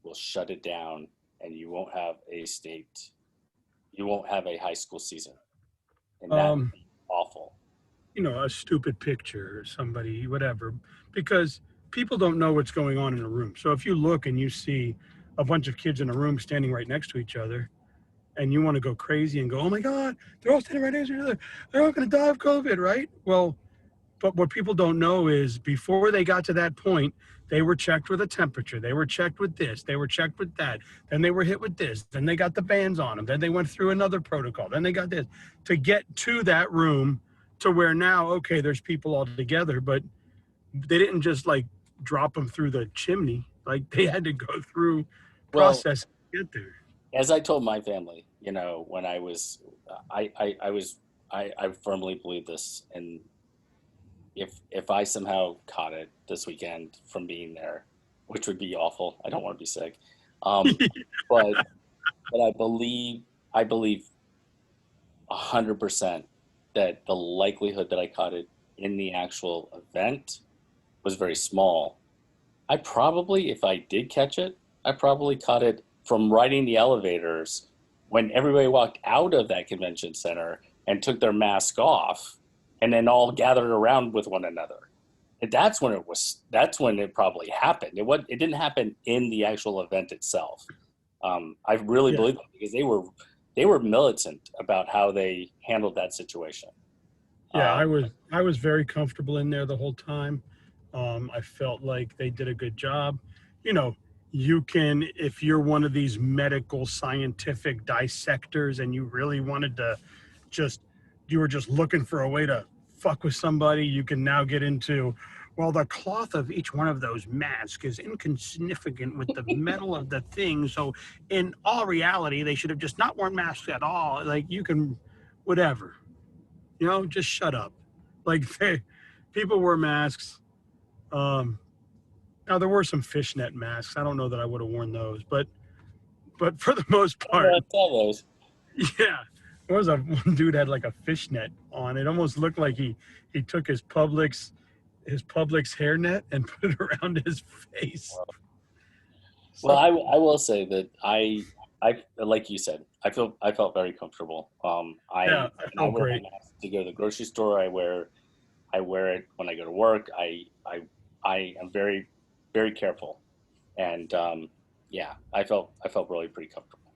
will shut it down, and you won't have a high school season. And that would be awful. A stupid picture or somebody, whatever, because people don't know what's going on in a room. So if you look and you see a bunch of kids in a room standing right next to each other, and you want to go crazy and go, oh my God, they're all standing right next to each other, they're all going to die of COVID, right? Well, but what people don't know is before they got to that point, they were checked with a temperature. They were checked with this. They were checked with that. Then they were hit with this. Then they got the bands on them. Then they went through another protocol. Then they got this to get to that room to where now, okay, there's people all together, but they didn't just like drop them through the chimney. Like they had to go through process to get there. As I told my family, when I firmly believe this, and if I somehow caught it this weekend from being there, which would be awful, I don't want to be sick, but I believe 100% that the likelihood that I caught it in the actual event was very small. I probably, if I did catch it, I probably caught it from riding the elevators when everybody walked out of that convention center and took their mask off and then all gathered around with one another. And that's when it probably happened. It didn't happen in the actual event itself. I really believe that because they were militant about how they handled that situation. Yeah, I was very comfortable in there the whole time. I felt like they did a good job. You can, if you're one of these medical scientific dissectors and you really wanted to you were just looking for a way to fuck with somebody, you can now get into, Well, the cloth of each one of those masks is insignificant with the metal of the thing. So, in all reality, they should have just not worn masks at all. Like, you can, whatever, just shut up. Like, people wear masks. Now, there were some fishnet masks. I don't know that I would have worn those, but for the most part, I saw those. yeah. There was one dude had like a fishnet on. It almost looked like he took his Publix hairnet and put it around his face. Well, I will say that I like you said, I felt very comfortable. I felt wear great. my mask to go to the grocery store. I wear it when I go to work. I am very, very careful, and I felt really pretty comfortable.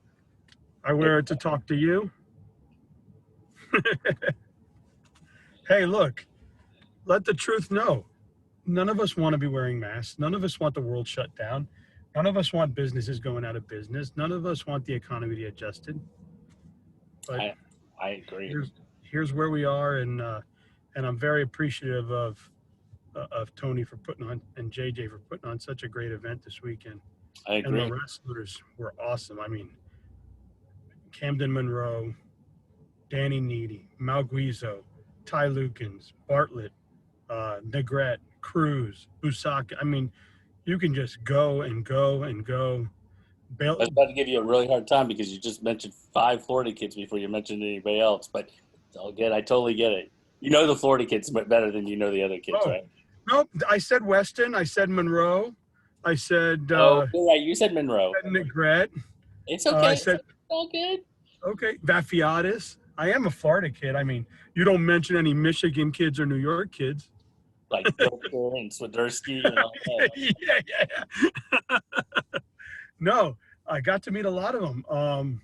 I wear it to talk to you. Hey, look, let the truth know. None of us want to be wearing masks. None of us want the world shut down. None of us want businesses going out of business. None of us want the economy to be adjusted. But I agree. Here's where we are, and I'm very appreciative of Tony for putting on, and JJ for putting on such a great event this weekend. I agree. And the wrestlers were awesome. I mean, Camden Monroe, Danny Needy, Malguizo, Ty Lukens, Bartlett, Negrete, Cruz, Busaka. I mean, you can just go and go and go. I was about to give you a really hard time because you just mentioned 5 Florida kids before you mentioned anybody else, but it's all good. I totally get it. You know the Florida kids better than you know the other kids, right? Nope. I said Weston. I said Monroe. I said. You're right. You said Monroe. I said Negrete. It's okay. I said, it's all good. Okay. Vafiatis. I am a Florida kid. I mean, you don't mention any Michigan kids or New York kids. Like Filter and Swiderski and all that. Yeah. No, I got to meet a lot of them.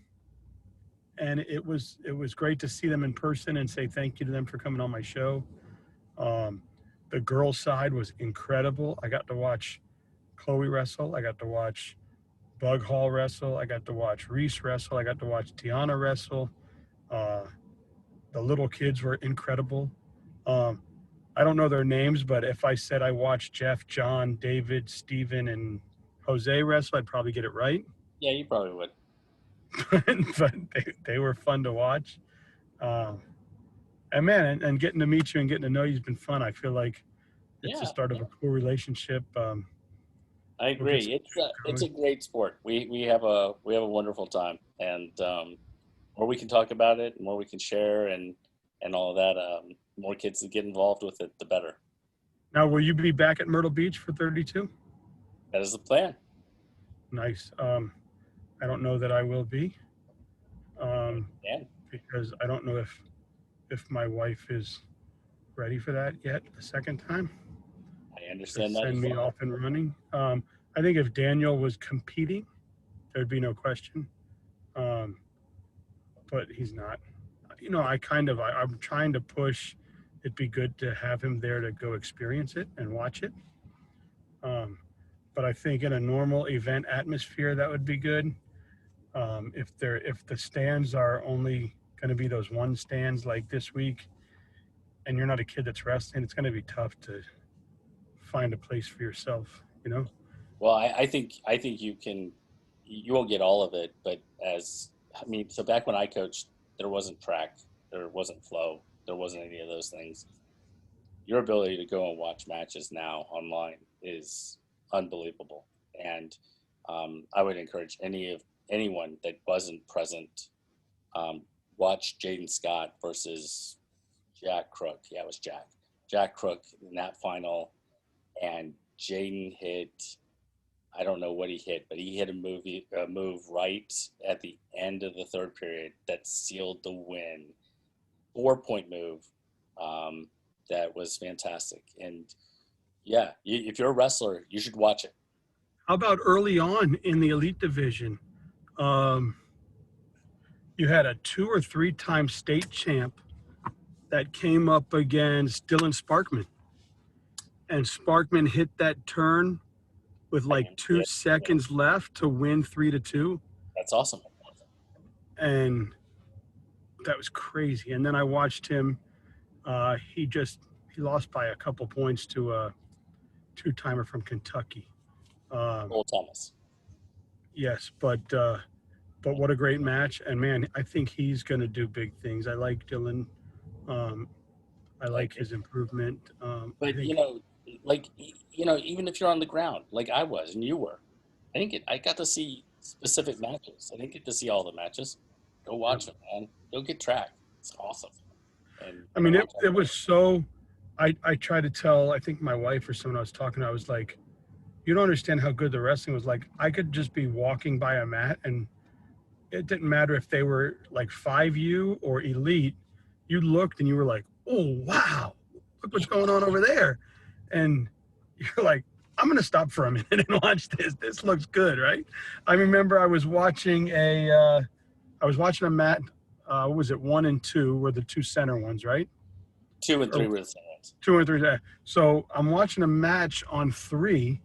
And it was great to see them in person and say thank you to them for coming on my show. The girls' side was incredible. I got to watch Chloe wrestle. I got to watch Bug Hall wrestle. I got to watch Reese wrestle. I got to watch Tiana wrestle. The little kids were incredible. I don't know their names, but if I said I watched Jeff, John, David, Steven, and Jose wrestle, I'd probably get it right. Yeah, you probably would. But they were fun to watch. And man, and getting to meet you and getting to know you has been fun. I feel like it's the start of a cool relationship. I agree. It's a great sport. We have a wonderful time, and more we can talk about it, more we can share, and all of that. More kids that get involved with it, the better. Now, will you be back at Myrtle Beach for 32? That is the plan. Nice. I don't know that I will be, because I don't know if my wife is ready for that yet the second time. I understand that. Send me off and running. I think if Daniel was competing, there'd be no question. But he's not. I'm trying to push. It'd be good to have him there to go experience it and watch it. But I think in a normal event atmosphere, that would be good. If the stands are only going to be those one stands like this week, and you're not a kid that's wrestling, it's going to be tough to find a place for yourself, Well, I think you won't get all of it, but so back when I coached, there wasn't track, there wasn't flow, there wasn't any of those things. Your ability to go and watch matches now online is unbelievable. And I would encourage anyone that wasn't present, watch Jaden Scott versus Jack Crook. Yeah, it was Jack Crook in that final, and Jaden hit, I don't know what he hit, but he hit a move right at the end of the third period that sealed the win. 4-point move that was fantastic. And yeah, if you're a wrestler, you should watch it. How about early on in the elite division? You had a 2 or 3 time state champ that came up against Dylan Sparkman. And Sparkman hit that turn with like 2 seconds left to win 3-2. That's awesome. And that was crazy. And then I watched him. He lost by a couple points to two-timer from Kentucky. Old Thomas. Yes, but what a great match. And man, I think he's going to do big things. I like Dylan. I like his improvement. But even if you're on the ground, like I was and you were, I got to see specific matches. I didn't get to see all the matches. Go watch them, man. Go get track. It's awesome. And I mean, it was so. I tried to tell, I think my wife or someone I was talking to, I was like, you don't understand how good the wrestling was. Like, I could just be walking by a mat, and it didn't matter if they were like 5U or elite. You looked and you were like, oh, wow, look what's going on over there. And you're like, I'm going to stop for a minute and watch this. This looks good, right? I remember I was watching a mat, what was it, 1 and 2 were the two center ones, right? 2 and 3 were the center ones. 2 and 3. So I'm watching a match on 3,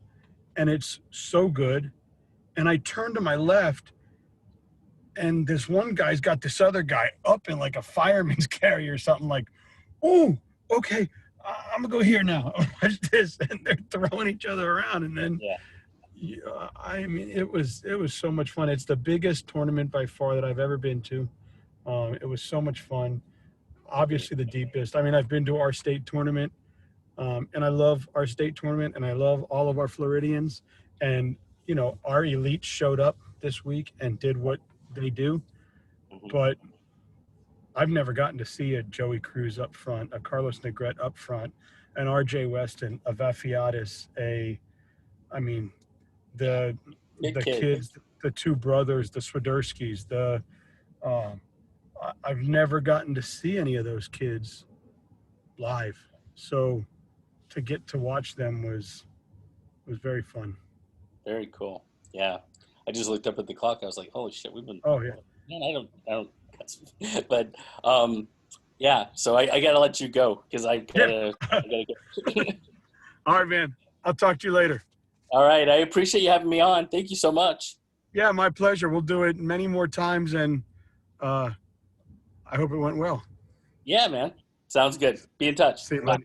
and it's so good. And I turn to my left, and this one guy's got this other guy up in like a fireman's carry or something, like, oh, okay, I'm gonna go here now. Watch this. And they're throwing each other around. And then, I mean, it was so much fun. It's the biggest tournament by far that I've ever been to. It was so much fun. Obviously the deepest. I mean, I've been to our state tournament, and I love our state tournament, and I love all of our Floridians. And, you know, our elites showed up this week and did what they do. But I've never gotten to see a Joey Cruz up front, a Carlos Negrete up front, an RJ Weston, a Vafiatis, the kids, the two brothers, the Swiderskis, I've never gotten to see any of those kids live. So to get to watch them was very fun. Very cool. Yeah. I just looked up at the clock. I was like, holy shit, we've been. Oh, yeah. Man, I don't. But, yeah. So I got to let you go because I got to go. All right, man. I'll talk to you later. All right. I appreciate you having me on. Thank you so much. Yeah, my pleasure. We'll do it many more times, and I hope it went well. Yeah, man. Sounds good. Be in touch. See you later.